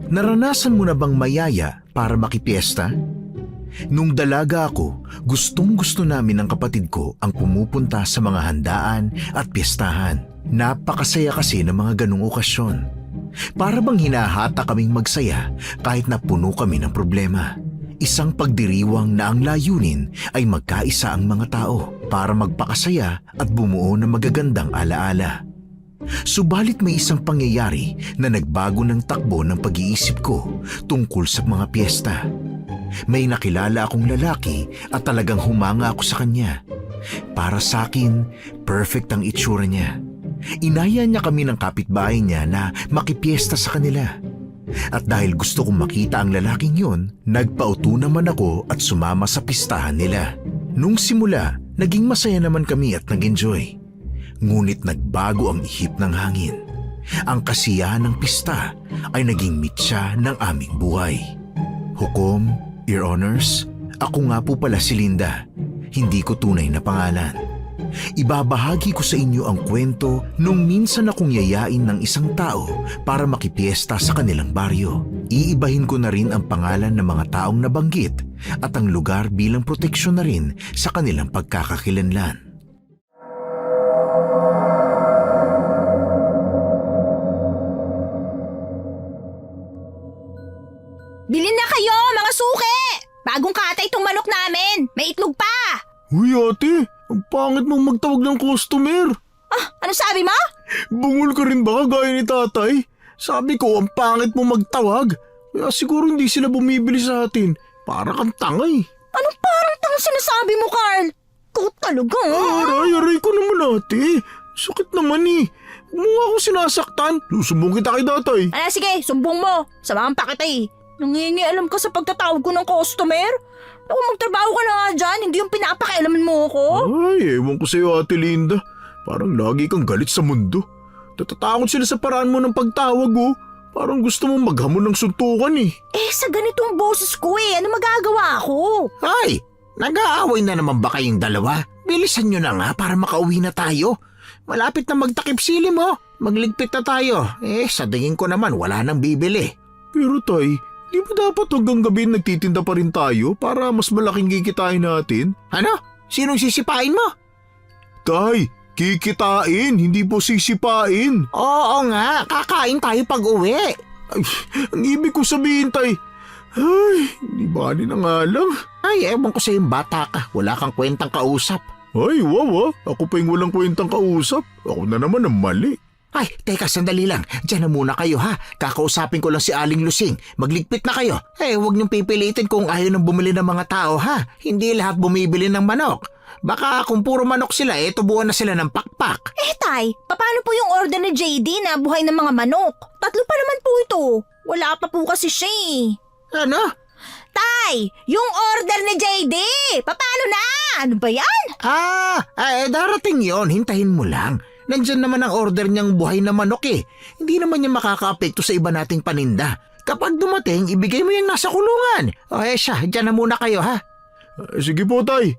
Naranasan mo na bang mayaya para makipiesta? Nung dalaga ako, gustong-gusto namin ng kapatid ko ang pumupunta sa mga handaan at piyestahan. Napakasaya kasi ng mga ganong okasyon. Para bang hinahata kaming magsaya kahit na puno kami ng problema. Isang pagdiriwang na ang layunin ay magkaisa ang mga tao para magpakasaya at bumuo ng magagandang alaala. Subalit may isang pangyayari na nagbago ng takbo ng pag-iisip ko tungkol sa mga piyesta. May nakilala akong lalaki at talagang humanga ako sa kanya. Para sa akin, perfect ang itsura niya. Inaya niya kami ng kapitbahay niya na makipiesta sa kanila. At dahil gusto kong makita ang lalaking yun, nagpauto naman ako at sumama sa pistahan nila. Nung simula, naging masaya naman kami at nag-enjoy. Ngunit nagbago ang ihip ng hangin. Ang kasiyahan ng pista ay naging mitya ng aming buhay. Hukom, Your Honors, ako nga po pala si Linda. Hindi ko tunay na pangalan. Ibabahagi ko sa inyo ang kwento nung minsan akong yayain ng isang tao para makipiesta sa kanilang baryo. Iibahin ko na rin ang pangalan ng mga taong nabanggit at ang lugar bilang proteksyon na rin sa kanilang pagkakakilanlan. Bilhin na kayo, mga suki! Bagong katay itong manok namin. May itlog pa. Uy ate, ang pangit mong magtawag ng customer. Ah, ano sabi mo? Bungol ka rin ba kagaya ni tatay? Sabi ko, ang pangit mong magtawag. Kaya siguro hindi sila bumibili sa atin. Para kang tangay. Anong parang tang sinasabi mo, Carl? Ikaw talaga. Aray ko naman ate. Sakit naman eh. Huwag mo ako sinasaktan. Susumbong kita kay tatay. Ano, sige, sumbong mo. Samahan pa kita eh. Nangingialam ka sa pagtatawag ko ng customer? Naku, magtrabaho ka na nga dyan. Hindi yung pinapakialaman mo ako. Ay, ewan ko sa'yo ate Linda. Parang lagi kang galit sa mundo. Natatakot sila sa paraan mo ng pagtawag oh. Parang gusto mong maghamon ng suntukan eh. Eh, sa ganitong boses ko eh. Ano magagawa ko? Ay, nag-aaway na naman ba kayong dalawa? Bilisan nyo na nga para makauwi na tayo. Malapit na magtakip silim mo. Magligpit na tayo. Sa tingin ko naman wala nang bibili. Pero tay, di ba dapat hanggang gabi nagtitinda pa rin tayo para mas malaking kikitain natin? Ano? Sinong sisipain mo? Tay, kikitain, hindi po sisipain. Oo nga, kakain tayo pag uwi. Ay, ang ibig ko sabihin tay, ay, di ba na nga lang. Ay, ewan ko sa'yong bata ka. Wala kang kwentang kausap. Ay, wawa, ako pa yung walang kwentang kausap. Ako na naman ang mali. Ay, teka, sandali lang. Diyan na muna kayo ha. Kakausapin ko lang si Aling Lusing. Magligpit na kayo. Huwag niyong pipilitin kung ayaw nang bumili ng mga tao ha. Hindi lahat bumibili ng manok. Baka kung puro manok sila, tubuan na sila ng pakpak. Tay, paano po yung order ni JD na buhay ng mga manok? 3 pa naman po ito. Wala pa po kasi siya eh. Ano? Tay, yung order ni JD! Paano na? Ano ba yan? Darating yon. Hintayin mo lang. Nandyan naman ang order niyang buhay na manok eh. Hindi naman niya makaka-apekto sa iba nating paninda. Kapag dumating, ibigay mo yung nasa kulungan. Siya, dyan na muna kayo ha. Sige po tay.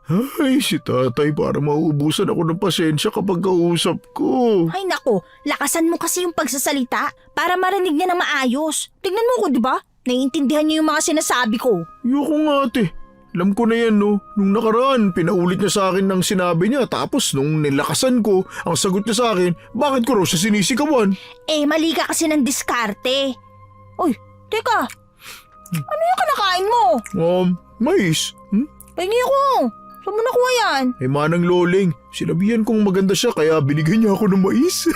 Ay, si tatay para mauubusan ako ng pasensya kapag kausap ko. Ay nako, lakasan mo kasi yung pagsasalita para marinig niya ng maayos. Tignan mo ko, di ba? Naiintindihan niyo yung mga sinasabi ko. Yoko nga ate. Alam ko na yan no. Nung nakaraan, pinaulit niya sa akin ng sinabi niya. Tapos nung nilakasan ko, ang sagot niya sa akin, bakit ko raw siya sinisikawan? Mali ka kasi ng diskarte. Uy, teka. Ano yung kinakain mo? Mais. Pahingi ako. Saan mo nakuha yan? Manang Loling, sinabihan kong maganda siya kaya binigyan niya ako ng mais.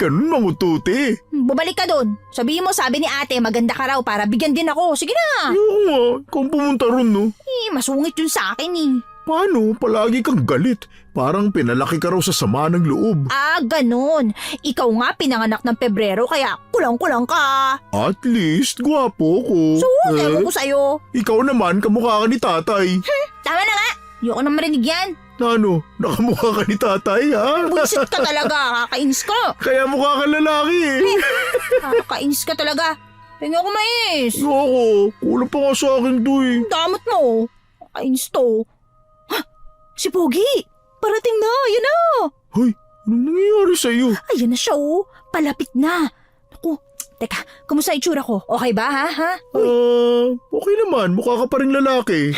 Ganun mangututi. Bumalik ka doon. Sabihin mo, sabi ni ate, maganda ka raw para bigyan din ako. Sige na. Oo nga, ikaw pumunta ron no. Masungit yun sa akin eh. Paano? Palagi kang galit. Parang pinalaki ka raw sa sama ng loob. Ganun. Ikaw nga pinanganak ng Pebrero kaya kulang-kulang ka. At least, gwapo ko. So, ewan ko sa'yo. Ikaw naman, kamukha ka ni tatay. Tama na nga. Ayoko na marinig yan. Ano? Nakamukha ka ni tatay, ha? Buisit ka talaga. Kakainis ka. Kaya mukha ka lalaki, eh. Kakainis ka talaga. Hingi ako mais. Ako, kulang pa nga sa akin to, eh. Damot mo. Kakainis to. Si Pogi. Parating na. Ayan na. Hoy, anong nangyayari sa'yo? Ayan na siya oh. Palapit na. Naku, Teka, kumusta itsura ko? Okay ba, ha? Okay naman. Mukha ka pa rin lalaki.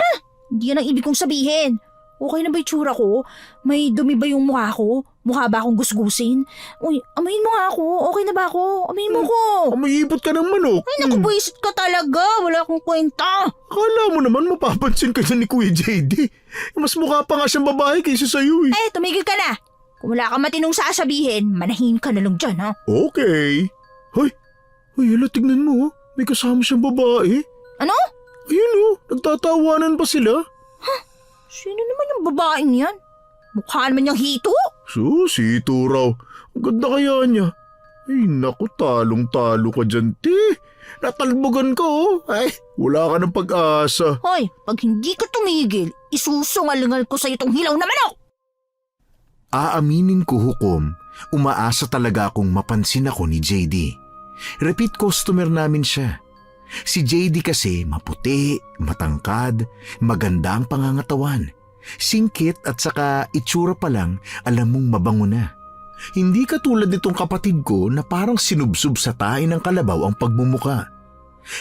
Hindi yan ang ibig kong sabihin. Okay na ba itsura ko? May dumi ba yung mukha ko? Mukha ba akong gusgusin? Uy, amayin mo nga ako. Okay na ba ako? Amayin mo ko. Amayipot ka ng manok. Ay, naku, buwisit ka talaga. Wala akong kwenta. Akala mo naman mapapansin ka dyan ni Kuya JD. Mas mukha pa nga siyang babae kaysa sa'yo eh. Tumigil ka na. Kung wala ka matinong sasabihin, manahin ka na lang dyan, ha? Okay. Hoy, hala, tignan mo. May kasama siyang babae. Ano? Ayun nagtatawanan pa sila. Sino naman yung babaeng yan? Mukha naman niyang hito. Sito raw. Ang ganda kaya niya. Ay, naku, talong-talo ka dyan, te. Natalbogan ka, oh. Ay, wala ka ng pag-asa. Hoy, pag hindi ka tumigil, isusungalingal ko sa itong hilaw na manok. Aaminin ko hukom, umaasa talaga akong mapansin ako ni JD. Repeat customer namin siya. Si JD kasi maputi, matangkad, maganda ang pangangatawan. Singkit at saka itsura pa lang alam mong mabango na. Hindi katulad nitong kapatid ko na parang sinubsob sa tae ng kalabaw ang pagmumuka.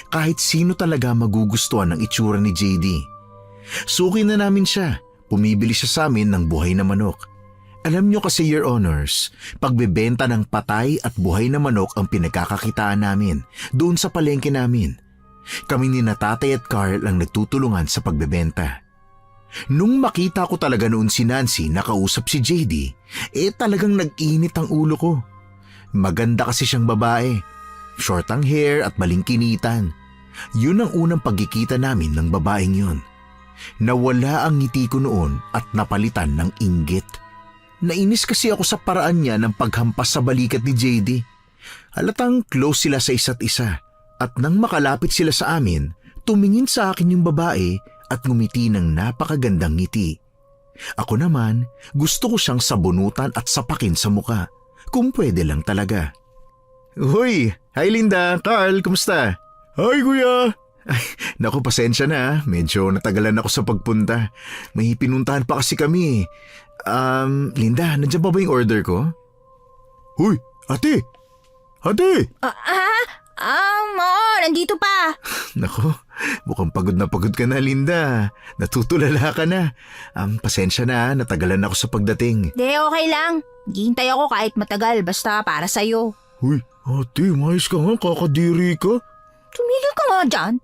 Kahit sino talaga magugustuhan ng itsura ni JD. Suki na namin siya, pumibili siya sa amin ng buhay na manok. Alam nyo kasi, Your Honors, pagbebenta ng patay at buhay na manok ang pinagkakakitaan namin doon sa palengke namin. Kami ni Tatay at Carl ang nagtutulungan sa pagbebenta. Nung makita ko talaga noon si Nancy nakausap si JD, talagang nag-init ang ulo ko. Maganda kasi siyang babae. Short ang hair at malingkinitan. Yun ang unang pagkikita namin ng babaeng yun. Nawala ang ngiti ko noon at napalitan ng inggit. Nainis kasi ako sa paraan niya ng paghampas sa balikat ni JD. Halatang close sila sa isa't isa at nang makalapit sila sa amin, tumingin sa akin yung babae at ngumiti ng napakagandang ngiti. Ako naman, gusto ko siyang sabunutan at sapakin sa muka, kung pwede lang talaga. Hoy! Hi Linda! Carl! Kumusta? Hi, kuya! Ay, naku, pasensya na. Medyo natagalan ako sa pagpunta. May pinuntahan pa kasi kami. Linda, nandiyan pa ba yung order ko? Hoy, ate! Ate! Nandito pa. Naku, mukhang pagod na pagod ka na, Linda. Natutulala ka na. Pasensya na, natagalan ako sa pagdating. Di, okay lang. Hihintay ako kahit matagal, basta para sa'yo. Hoy, ate, mayos ka nga, kakadiri ka. Tumigil ka nga dyan.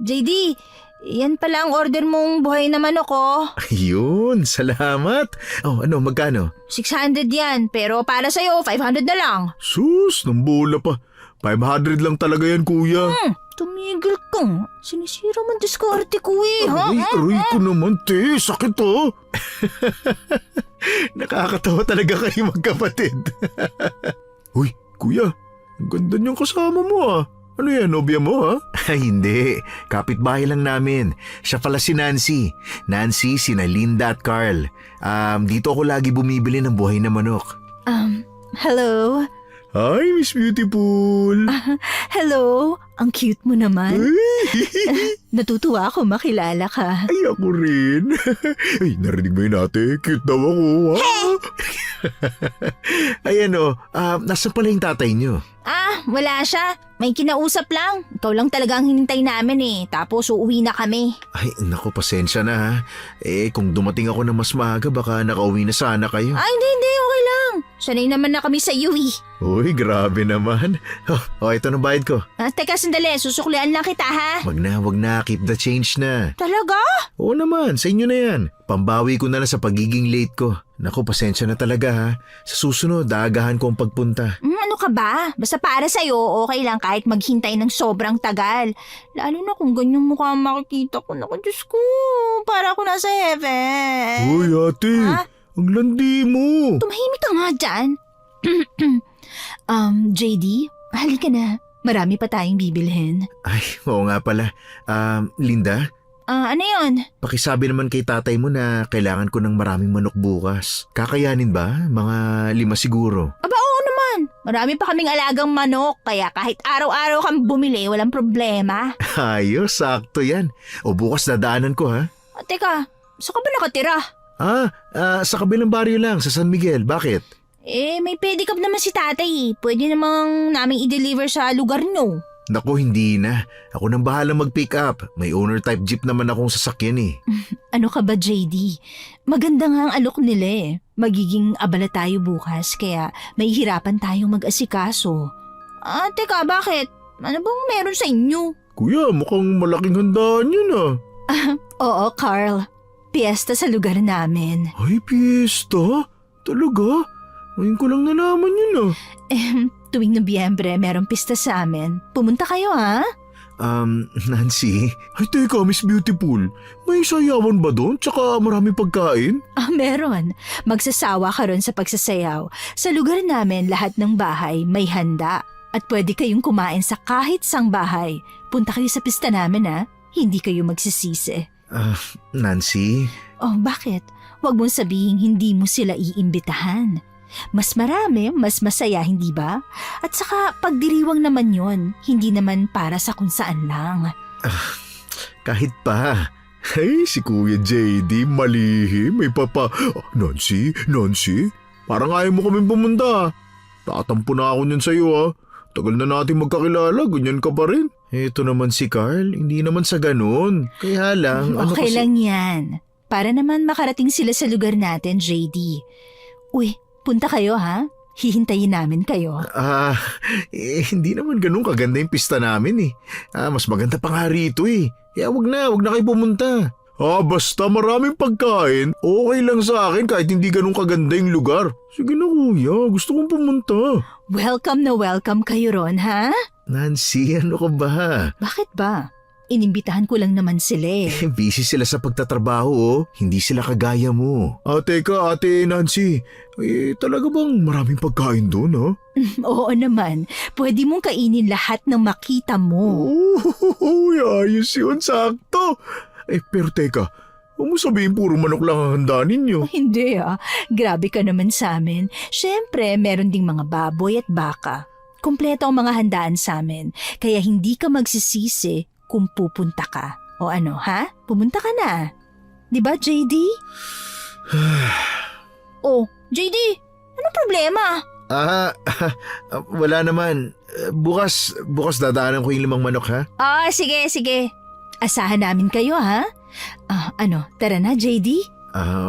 JD, yan pala ang order mong buhay na manok ko. Ayun, salamat. Oh, ano, magkano? 600 yan, pero para sa'yo, 500 na lang. Sus, nambola pa. 500 lang talaga yan, kuya. Tumigil ka nga. Sinisira mo ang diskarte ko eh, ha? Aray ko naman, te. Sakit, oh. Nakakatawa talaga kayo magkapatid. Uy, kuya. Ang ganda niyang kasama mo, ah. Ano yan, nobya mo, ha? Ay, hindi. Kapitbahay lang namin. Siya pala si Nancy. Nancy, sina Linda at Carl. Dito ako lagi bumibili ng buhay na manok. Hello? Hi, Miss Beautiful. Hello? Ang cute mo naman. Natutuwa ako makilala ka. Ay, ako rin. Ay, narinig mo yun, ate. Cute daw ako, ha? Ay, nasa pala yung tatay niyo? Wala siya. May kinausap lang. Ikaw lang talaga ang hinintay namin eh. Tapos uuwi na kami. Ay, naku, pasensya na ha. Kung dumating ako na mas maaga, baka nakauwi na sana kayo. Ay, hindi. Okay lang. Sanay naman na kami sa iyo eh. Uy, grabe naman. Ito na bayad ko. Teka, sandali. Susuklian lang kita ha. Wag na. Keep the change na. Talaga? Oo naman, sa inyo na yan. Pambawi ko na lang sa pagiging late ko. Naku, pasensya na talaga ha. Sa susunod, daagahan ko ang pagpunta. Ano ka ba? Basta para sa'yo, okay lang kahit maghintay ng sobrang tagal. Lalo na kung ganyang mukha ang makikita ko. Naku, Diyos ko. Para ako nasa heaven. Uy, ate. Ang landi mo. Tumahimik ka nga dyan. JD, halika na. Marami pa tayong bibilhin. Ay, oo nga pala. Linda? Ano yun? Pakisabi naman kay tatay mo na kailangan ko ng maraming manok bukas. Kakayanin ba? Mga 5 siguro. Aba, oo naman. Marami pa kaming alagang manok, kaya kahit araw-araw kang bumili, walang problema. Ayos, sakto yan. O bukas dadaanan ko ha. Teka, saan ka ba nakatira? Sa kabilang baryo lang, sa San Miguel. Bakit? May pedicab naman si tatay eh. Pwede namang namin i-deliver sa lugar nyo. Naku, hindi na. Ako nang bahala mag-pick up. May owner type jeep naman akong sasakyan eh. Ano ka ba, JD? Maganda nga ang alok nila eh. Magiging abala tayo bukas kaya may hirapan tayong mag-asikaso. Teka, bakit? Ano bang meron sa inyo? Kuya, mukhang malaking handaan yun ah. Oo, Carl. Piyesta sa lugar namin. Ay, piyesta? Talaga? Ngayon ko lang nalaman yun ah. Tuwing Nobyembre, merong pista sa amin. Pumunta kayo, ha? Nancy, Ay, teka, Miss Beautiful. May sayawan ba doon? Tsaka maraming pagkain? Meron. Magsasawa ka ron sa pagsasayaw. Sa lugar namin, lahat ng bahay may handa. At pwede kayong kumain sa kahit sang bahay. Punta kayo sa pista namin, ha? Hindi kayo magsisisi. Nancy, Oh, bakit? Huwag mong sabihin hindi mo sila iimbitahan. Mas marami, mas masaya, hindi ba? At saka pagdiriwang naman yon, hindi naman para sa kung saan lang. kahit pa. Ay, si Kuya JD, malihim. May papa... Nancy, parang ayaw mo kaming pumunta. Tatampo na ako niyan sa'yo ah. Tagal na natin magkakilala, ganyan ka pa rin. Ito naman si Carl, hindi naman sa ganun. Kaya lang, Okay lang yan. Para naman makarating sila sa lugar natin, JD. Uy, punta kayo ha? Hihintayin namin kayo. Hindi naman ganun kaganda yung pista namin eh. Mas maganda pa nga rito eh. Kaya wag na kayo pumunta. Basta maraming pagkain, okay lang sa akin kahit hindi ganun kaganda yung lugar. Sige na kuya, gusto kong pumunta. Welcome na welcome kayo ron, ha? Nancy, ano ka ba? Bakit ba? Inimbitahan ko lang naman sila eh. Busy sila sa pagtatrabaho oh. Hindi sila kagaya mo. Teka, Ate Nancy, talaga bang maraming pagkain doon ha? Oo naman, pwede mong kainin lahat ng makita mo. Ayos yun, sakto. Pero teka, huwag mo sabihin puro manok lang ang handa ninyo. Hindi grabe ka naman sa amin. Siyempre, meron ding mga baboy at baka. Kumpleto ang mga handaan sa amin, kaya hindi ka magsisisi kung pupunta ka. O ano, ha? Pumunta ka na. Di ba, JD? Oh, JD, anong problema? Wala naman. Bukas dadaanan ko yung 5 manok ha? Sige. Asahan namin kayo, ha? Tara na, JD?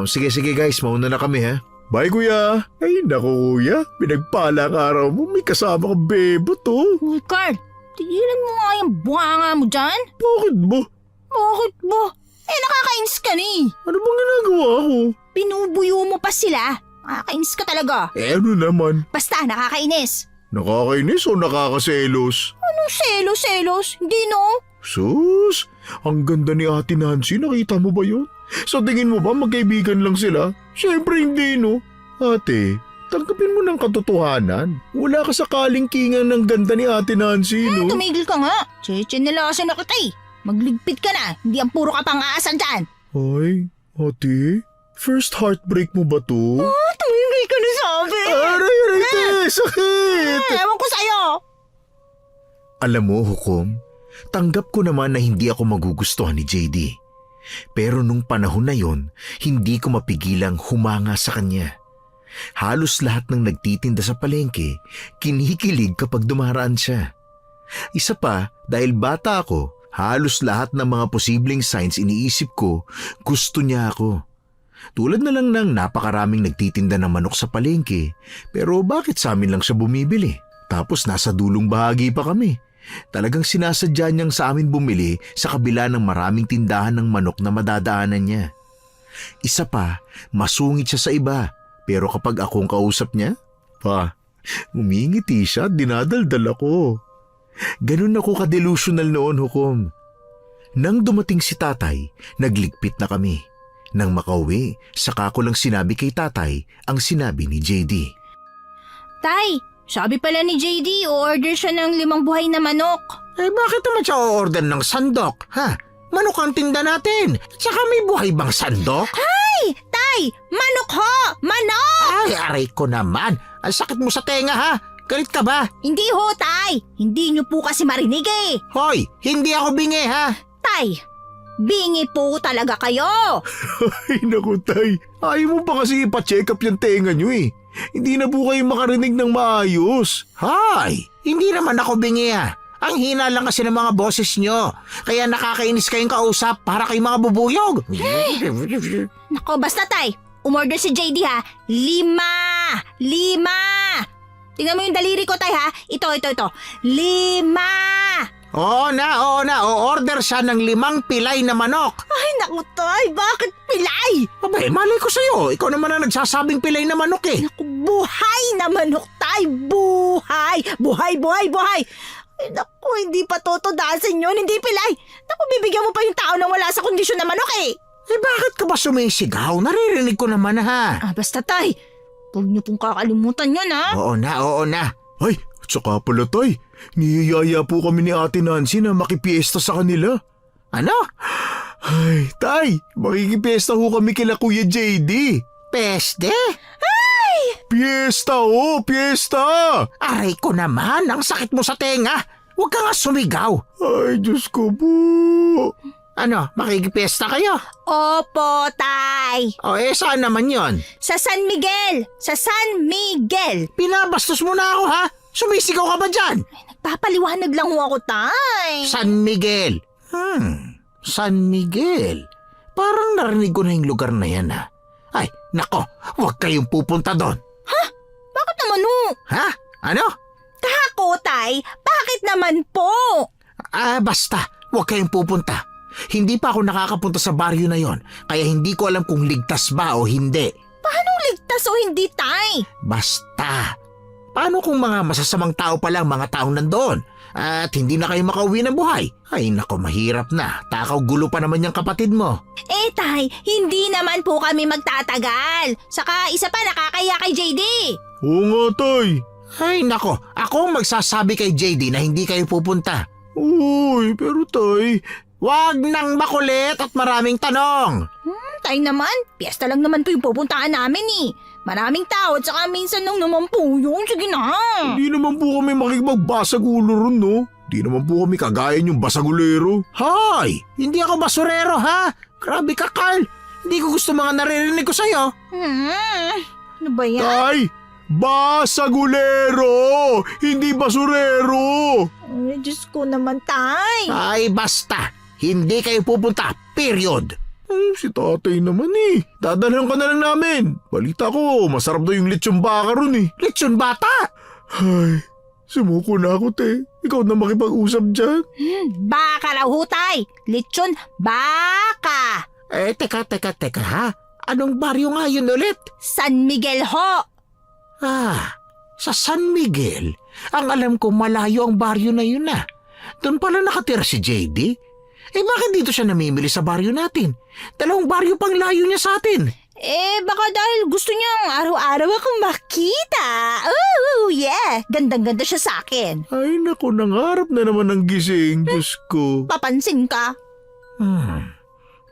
Sige guys, mauna na kami ha? Bye kuya. Ay naku kuya, pinagpala ang araw mo, may kasama kang bebo to. Uy, Carl, tigilan mo nga yung bunganga mo dyan. Bakit ba? Bakit ba? Nakakainis ka ni. Ano bang ginagawa ko? Binubuyo mo pa sila. Nakakainis ka talaga. Ano naman? Basta, nakakainis. Nakakainis o nakakaselos? Anong selos? Hindi no? Sus, ang ganda ni Ate Nancy, nakita mo ba yun? Sa tingin mo ba magkaibigan lang sila? Siyempre hindi no. Ate, tanggapin mo ng katotohanan. Wala ka sa kalingkingan ng ganda ni Ate Nancy no? Tumigil ka nga. Chinelasan na kita eh. Magligpit ka na. Hindi ang puro ka pang aasan dyan. Ay, ate, first heartbreak mo ba to? Tumigil ka na sabi. Aray, sakit! Ewan ko sa'yo. Alam mo, Hukom, tanggap ko naman na hindi ako magugustuhan ni JD. Pero nung panahon na yon, hindi ko mapigilang humanga sa kanya. Halos lahat ng nagtitinda sa palengke, kinikilig kapag dumaraan siya. Isa pa, dahil bata ako, halos lahat ng mga posibleng signs iniisip ko, gusto niya ako. Tulad na lang ng napakaraming nagtitinda ng manok sa palengke, pero bakit sa amin lang siya bumibili? Tapos nasa dulong bahagi pa kami. Talagang sinasadya niyang sa amin bumili sa kabila ng maraming tindahan ng manok na madadaanan niya. Isa pa, masungit siya sa iba, pero kapag akong kausap niya, umingiti siya at dinadaldal ako. Ganun ako ka-delusional noon, Hukom. Nang dumating si tatay, nagligpit na kami. Nang makauwi, saka ko lang sinabi kay tatay ang sinabi ni JD. Tay, sabi pala ni JD, order siya ng 5 buhay na manok. Bakit naman siya o-order ng sandok, ha? Manok ang tinda natin. Tsaka may buhay bang sandok? Ay, tay, manok ho! Manok! Ay, aray ko naman. Ang sakit mo sa tenga, ha? Galit ka ba? Hindi ho, tay. Hindi niyo po kasi marinig eh. Hoy, hindi ako bingi, ha? Tay, bingi po talaga kayo. Ay naku tay, ayaw mo pa kasi ipa-check up yung tenga nyo eh. Hindi na po kayo makarinig ng maayos. Hoy, hindi naman ako bingi ah. Ang hina lang kasi ng mga boses nyo. Kaya nakakainis kayong kausap para kayong mga bubuyog. Nako, basta tay. Umorder si JD ha. 5! 5! Tingnan mo yung daliri ko tay ha. Ito. 5! Oo na. O-order siya ng 5 pilay na manok. Ay, naku tay. Bakit pilay? Abay, malay ko sa'yo. Ikaw naman ang nagsasabing pilay na manok eh. Naku, buhay na manok tay. Buhay! Ay, naku, hindi pa totodasan yun. Hindi pilay. Naku, bibigyan mo pa yung tao ng wala sa kondisyon na manok eh. Eh bakit ka ba sumisigaw? Naririnig ko naman ha. Basta tay. Huwag niyo pong kakalimutan yun ha. Oo na. Ay, at saka pala tay, niyayaya po kami ni Ate Nancy na makipiesta sa kanila. Ano? Ay, tay, makikipiesta ho kami kila Kuya JD. Peste? Piesta ho, piesta! Aray ko naman, ang sakit mo sa tenga. Huwag ka nga sumigaw. Ay, Diyos ko po. Ano, makikipesta kayo? Opo, tay. O saan naman yon? Sa San Miguel. Pinabastos mo na ako ha? Sumisigaw ka ba dyan? Papaliwanag lang ho ako, tay. San Miguel. San Miguel. Parang narinig ko na yung lugar na yan ha. Ay, nako, huwag kayong pupunta doon. Bakit naman ho? Ha? Ano? Tako, tay. Bakit naman po? Basta, huwag kayong pupunta. Hindi pa ako nakakapunta sa baryo na yon, kaya hindi ko alam kung ligtas ba o hindi. Paano ligtas o hindi, tay? Basta. Paano kung mga masasamang tao pa lang mga taong nandoon at hindi na kayo makauwi ng buhay? Ay nako, mahirap na. Takaw gulo pa naman yung kapatid mo. Tay, hindi naman po kami magtatagal. Saka isa pa, nakakaya kay JD. Oo nga, tay. Ay nako, ako ang magsasabi kay JD na hindi kayo pupunta. Uy, pero tay, Wag nang makulit at maraming tanong. Tay naman, piyesta lang naman po yung pupuntahan namin eh. Maraming tao at saka minsan lang naman po yun. Sige na. hindi naman po kami makikipagbasag ulo ron, no? Hindi naman po kami kagaya yung basagulero. Hoy! Hindi ako basurero ha! Grabe ka, Carl! Hindi ko gusto mga naririnig ko sa'yo. Ano ba yan? Tay, basagulero! Hindi basurero! Ay, Diyos ko naman, tay. Ay basta! Hindi kayo pupunta. Period! Ay, si tatay naman eh. Dadalhan ka na lang namin. Balita ko, masarap daw yung lechon baka ron eh. Lechon bata! Ay, sumuko na ako, te. Ikaw na makipag-usap dyan. Baka raw ho, tay. Lechon, baka. Teka ha? Anong baryo nga yun ulit? San Miguel ho. Sa San Miguel? Ang alam ko malayo ang baryo na yun na. Doon pala nakatira si JD. Bakit dito siya namimili sa baryo natin? 2 baryo pang layo niya sa atin. Baka dahil gusto niyang araw-araw akong makita. Oh, yeah. Gandang-ganda siya sa akin. Ay, naku, nangarap na naman ng gising. Diyos ko. Papansin ka.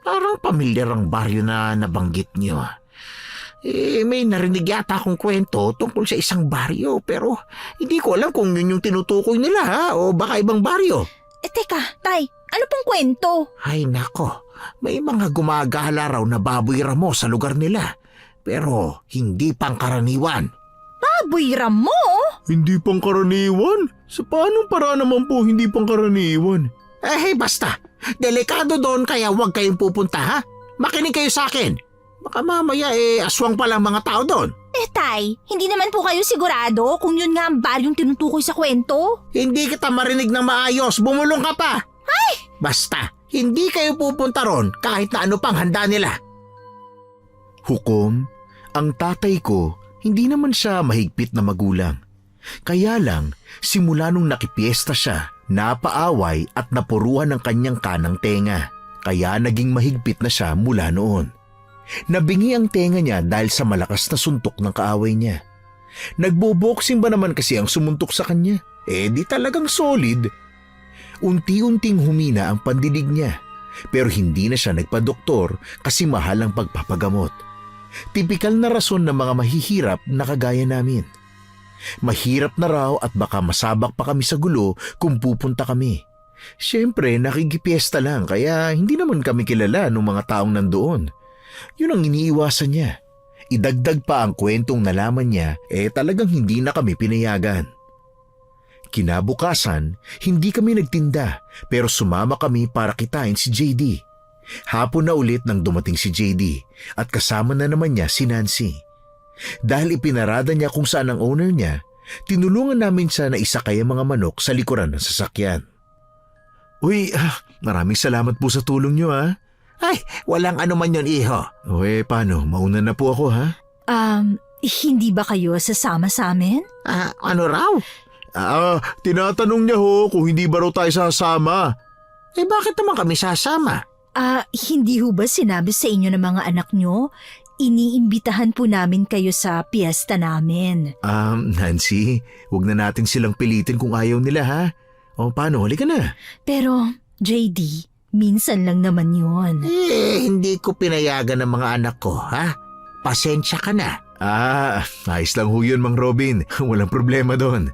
Parang pamilyar ang baryo na nabanggit niyo. May narinig yata akong kwento tungkol sa isang baryo pero hindi ko alam kung yun yung tinutukoy nila ha o baka ibang baryo. Teka, tay. Ano pong kwento? Ay nako, may mga gumagala raw na baboy ramo sa lugar nila pero hindi pangkaraniwan. Baboy ramo? Hindi pangkaraniwan? Sa paanong paraan naman po hindi pangkaraniwan? Basta, delikado doon kaya huwag kayong pupunta ha. Makinig kayo sa akin. Baka mamaya aswang pa lang mga tao doon. Tay, hindi naman po kayo sigurado kung yun nga ang baryong tinutukoy sa kwento? Hindi kita marinig ng maayos, bumulong ka pa. Basta, hindi kayo pupunta ron kahit na ano pang handa nila. Hukom, ang tatay ko, hindi naman siya mahigpit na magulang. Kaya lang, simula nung nakipiesta siya, napaaway at napuruhan ng kanyang kanang tenga. Kaya naging mahigpit na siya mula noon. Nabingi ang tenga niya dahil sa malakas na suntok ng kaaway niya. Nagboboxing ba naman kasi ang sumuntok sa kanya? Di talagang solid. Unti-unting humina ang pandinig niya, pero hindi na siya nagpa-doktor kasi mahal ang pagpapagamot. Tipikal na rason ng mga mahihirap na kagaya namin. Mahirap na raw at baka masabak pa kami sa gulo kung pupunta kami. Siyempre nakikipiesta lang kaya hindi naman kami kilala ng mga taong nandoon. Yun ang iniiwasan niya. Idagdag pa ang kwentong nalaman niya, talagang hindi na kami pinayagan. Kinabukasan, hindi kami nagtinda pero sumama kami para kitain si JD. Hapon na ulit nang dumating si JD at kasama na naman niya si Nancy. Dahil ipinarada niya kung saan ang owner niya, tinulungan namin siya na isakay ang mga manok sa likuran ng sasakyan. Uy, maraming salamat po sa tulong niyo ha. Ay, walang anuman yun, iho. Paano? Mauna na po ako ha? Hindi ba kayo sasama sa amin? Ano raw? Tinatanong niya kung hindi ba raw tayo sasama. Bakit naman kami sasama? Hindi ho ba sinabi sa inyo ng mga anak nyo? Iniimbitahan po namin kayo sa piyesta namin. Nancy, huwag na natin silang pilitin kung ayaw nila ha. Paano? Halika na. Pero, JD, minsan lang naman yun. Hindi ko pinayagan ng mga anak ko, ha? Pasensya ka na. Ayos lang ho yun, Mang Robin. Walang problema doon.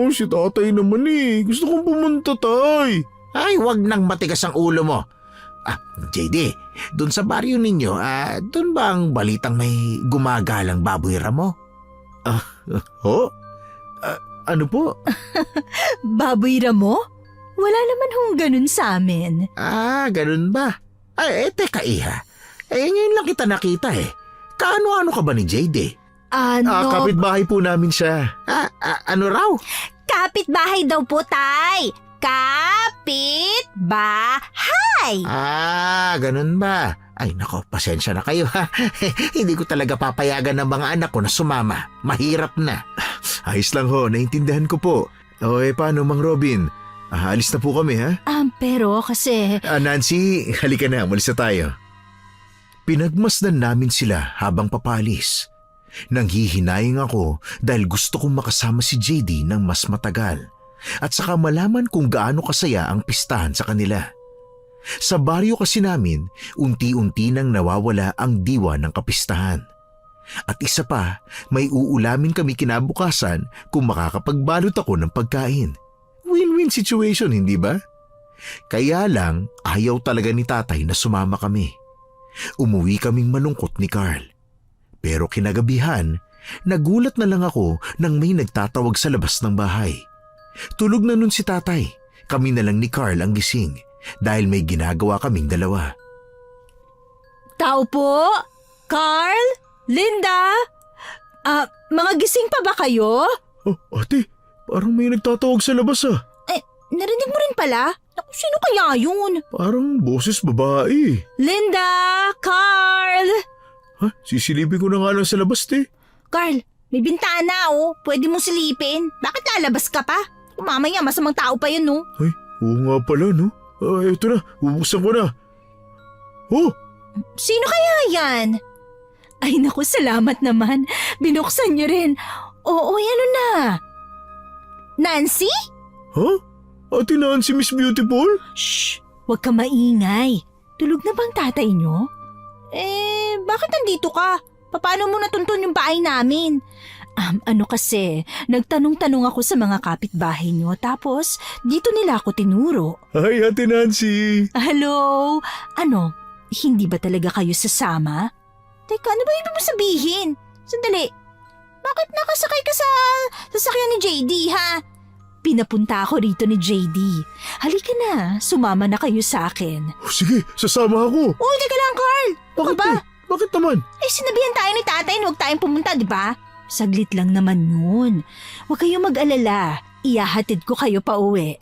Si tatay naman Gusto kong pumunta, tay. Ay, wag nang matigas ang ulo mo. JD, doon sa baryo ninyo, doon ba ang balitang may gumagalang baboy ramo? Ano po? Baboy ramo? Wala naman hong ganun sa amin. Ganun ba? Teka iha. Ngayon lang kita nakita Kaano-ano ka ba ni JD? Kapitbahay po namin siya. Ano raw? Kapitbahay daw po, tay! Kapitbahay! Ganun ba? Ay nako, pasensya na kayo ha. Hindi ko talaga papayagan ng mga anak ko na sumama. Mahirap na. Ayos lang ho, naintindihan ko po. Paano, Mang Robin? Alis na po kami ha? Pero kasi... Nancy, halika na, umalis na tayo. Pinagmasdan namin sila habang papalis. Nanghihinayang ako dahil gusto kong makasama si JD ng mas matagal at saka malaman kung gaano kasaya ang pistahan sa kanila. Sa baryo kasi namin, unti-unti nang nawawala ang diwa ng kapistahan. At isa pa, may uulamin kami kinabukasan kung makakapagbalot ako ng pagkain. Win-win situation, hindi ba? Kaya lang, ayaw talaga ni tatay na sumama kami. Umuwi kaming malungkot ni Carl. Pero kinagabihan, nagulat na lang ako nang may nagtatawag sa labas ng bahay. Tulog na nun si tatay. Kami na lang ni Carl ang gising dahil may ginagawa kaming dalawa. Tao po? Carl? Linda? Mga gising pa ba kayo? Ate, parang may nagtatawag sa labas Narinig mo rin pala? Naku, sino kaya yun? Parang boses babae. Linda! Carl! Sisilipin ko na nga lang sa labas, te. Carl, may bintana Pwede mong silipin. Bakit lalabas ka pa? Mamaya masamang tao pa yun Ay, oo nga pala, no? Ito na, bubuksan ko na. Sino kaya yan? Ay naku, salamat naman. Binuksan niyo rin. Oo, ano na? Nancy? Ate Nancy, Miss Beautiful? Shh! Huwag ka maingay. Tulog na bang tatay niyo? Bakit nandito ka? Paano mo natuntun yung bahay namin? Kasi, nagtanong-tanong ako sa mga kapitbahay niyo tapos dito nila ako tinuro. Ay, Ate Nancy. Hello? Hindi ba talaga kayo sasama? Teka, ano ba ibig mo sabihin? Sandali. Bakit nakasakay ka sa sasakyan ni JD, ha? Pinapunta ako rito ni JD. Halika na, sumama na kayo sa akin. Sige, sasama ako. Uy, teka lang, Carl! Bakit ba? Bakit naman? Sinabihan tayo ni tatay na huwag tayong pumunta, di ba? Saglit lang naman yun. Huwag kayong mag-alala. Iyahatid ko kayo pa uwi.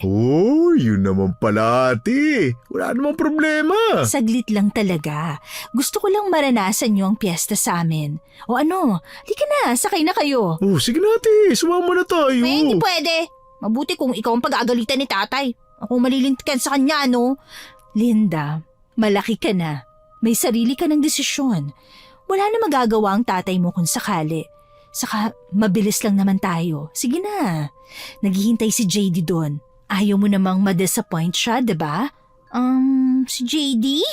Yun naman pala, ate. Wala namang problema. Saglit lang talaga. Gusto ko lang maranasan niyo ang piyesta sa amin. Halika na, sakay na kayo. Sige na, ate. Sumama na tayo. Hindi pwede. Mabuti kung ikaw ang pag-aagalitan ni tatay. Ako malilintikan sa kanya, Linda, malaki ka na. May sarili ka ng desisyon. Wala na magagawa ang tatay mo kung sakali. Saka mabilis lang naman tayo. Sige na. Naghihintay si JD doon. Ayaw mo namang ma-disappoint siya, diba? Si JD?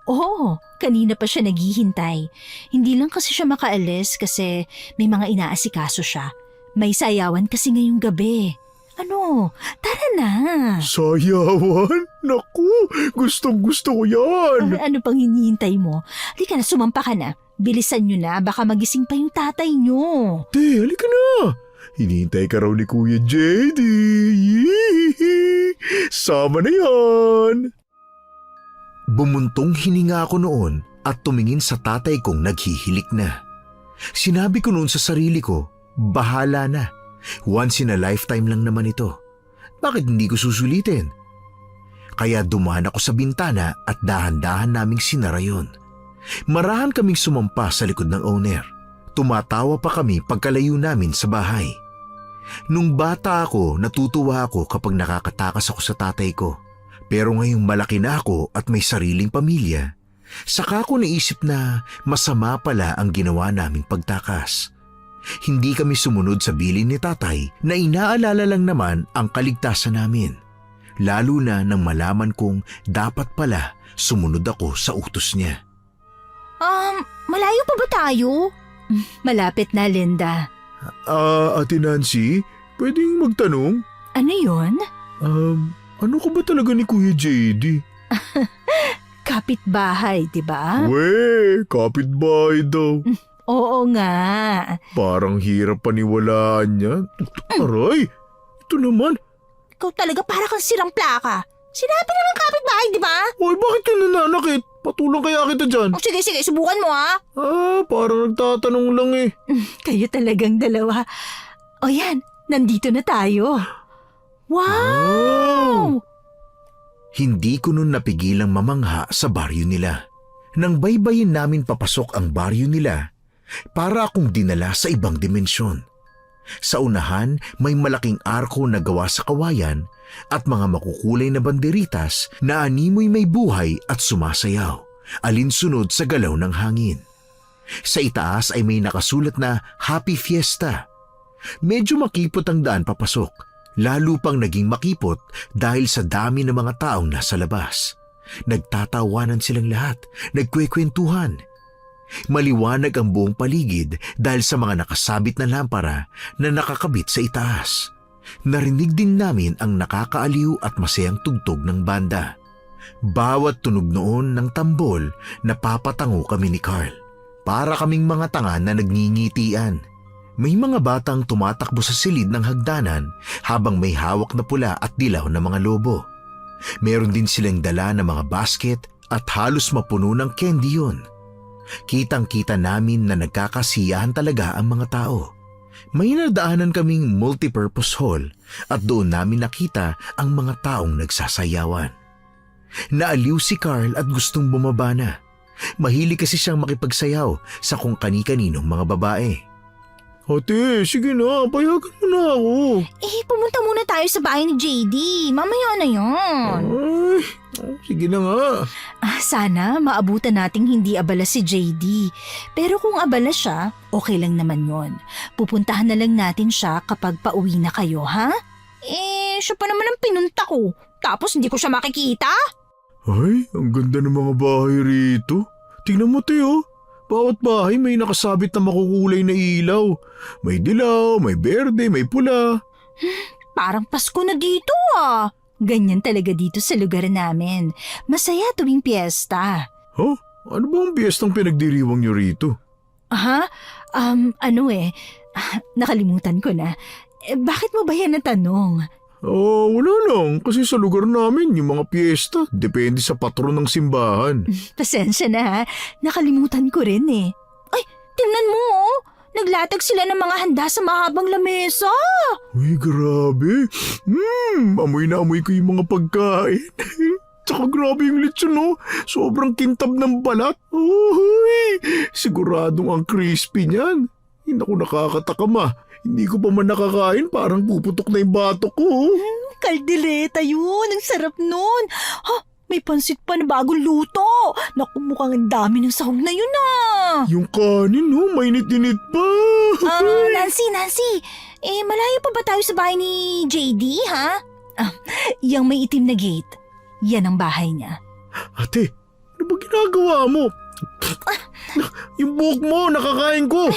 Oo, kanina pa siya naghihintay. Hindi lang kasi siya makaalis kasi may mga inaasikaso siya. May sayawan kasi ngayong gabi. Tara na. Sayawan? Naku, gustong gusto ko yan. Ano pang hinihintay mo? Halika na, sumampa ka na. Bilisan nyo na, baka magising pa yung tatay nyo. Te, halika na. Hinihintay ka raw ni Kuya JD. Yee! Sama na yan. Bumuntong hininga ako noon at tumingin sa tatay kong naghihilik na. Sinabi ko noon sa sarili ko, bahala na. Once in a lifetime lang naman ito. Bakit hindi ko susulitin? Kaya dumaan ako sa bintana at dahan-dahan naming sinara yun. Marahan kaming sumampa sa likod ng owner. Tumatawa pa kami pagkalayo namin sa bahay. Nung bata ako, natutuwa ako kapag nakakatakas ako sa tatay ko. Pero ngayong malaki na ako at may sariling pamilya, saka ko naisip na masama pala ang ginawa naming pagtakas. Hindi kami sumunod sa bilin ni tatay na inaalala lang naman ang kaligtasan namin. Lalo na nang malaman kong dapat pala sumunod ako sa utos niya. Malayo pa ba tayo? Malapit na, Linda. Ate Nancy, pwedeng magtanong? Ano yon? Ano ka ba talaga ni Kuya JD? Kapitbahay, di ba? We, kapitbahay daw. Oo nga. Parang hirap paniwalaan yan. Aray, ito naman. Ikaw talaga para kang sirang plaka. Sinabi naman kapitbahay, di ba? Oy, bakit ka nananakit? Patulang kaya kita dyan. O sige, subukan mo ha. Parang nagtatanong lang eh. Kayo talagang dalawa. O yan, nandito na tayo. Wow! Hindi ko nun napigilang mamangha sa baryo nila. Nang baybayin namin papasok ang baryo nila, para akong dinala sa ibang dimensyon. Sa unahan, may malaking arko na gawa sa kawayan at mga makukulay na banderitas na animoy may buhay at sumasayaw, alinsunod sa galaw ng hangin. Sa itaas ay may nakasulat na Happy Fiesta. Medyo makipot ang daan papasok, lalo pang naging makipot dahil sa dami ng mga taong nasa labas. Nagtatawanan silang lahat, nagkwekwentuhan. Maliwanag ang buong paligid dahil sa mga nakasabit na lampara na nakakabit sa itaas. Narinig din namin ang nakakaaliw at masayang tugtog ng banda. Bawat tunog noon ng tambol, napapatango kami ni Carl. Para kaming mga tanga na nagngingitian. May mga batang tumatakbo sa silid ng hagdanan habang may hawak na pula at dilaw na mga lobo. Meron din silang dala na mga basket at halos mapuno ng candy yun. Kitang-kita namin na nagkakasiyahan talaga ang mga tao. May nadaanan kaming multipurpose hall at doon namin nakita ang mga taong nagsasayawan. Naaliw si Carl at gustong bumaba na. Mahilig kasi siyang makipagsayaw sa kung kani-kaninong mga babae. Ate, sige na, payagan mo na ako. Pumunta muna tayo sa bahay ni JD. Mamaya na yon. Ay, sige na nga. Sana maabutan nating hindi abala si JD. Pero kung abala siya, okay lang naman yon. Pupuntahan na lang natin siya kapag pauwi na kayo, ha? Siya pa naman ang pinunta ko. Tapos hindi ko siya makikita? Ay, ang ganda ng mga bahay rito. Tingnan mo, Teo. Bawat bahay may nakasabit na makukulay na ilaw. May dilaw, may berde, may pula. Parang Pasko na dito ah. Ganyan talaga dito sa lugar namin. Masaya tuwing piyesta. Huh? Ano ba ang piyestang pinagdiriwang niyo rito? Nakalimutan ko na. Bakit mo ba yan natanong? Wala lang. Kasi sa lugar namin, yung mga piyesta, depende sa patron ng simbahan. Pasensya na ha. Nakalimutan ko rin eh. Ay, tingnan mo oh. Naglatag sila ng mga handa sa mahabang lamesa. Uy, grabe. Amoy na amoy ko yung mga pagkain. Tsaka grabe yung lechon, no? Sobrang kintab ng balat. Uy, siguradong ang crispy niyan. Hindi ako nakakatakam ah. Hindi ko pa man nakakain, parang puputok na yung batok ko. Kaldereta yun. Ang sarap nun. May pansit pa na bagong luto. Naku, mukhang ang dami ng sahog na yun ah. Yung kanin, no? Mainit-init pa. Nancy. Malayo pa ba tayo sa bahay ni JD, ha? Yang may itim na gate. Yan ang bahay niya. Ate, ano ba ginagawa mo? Yung buhok mo, nakakain ko.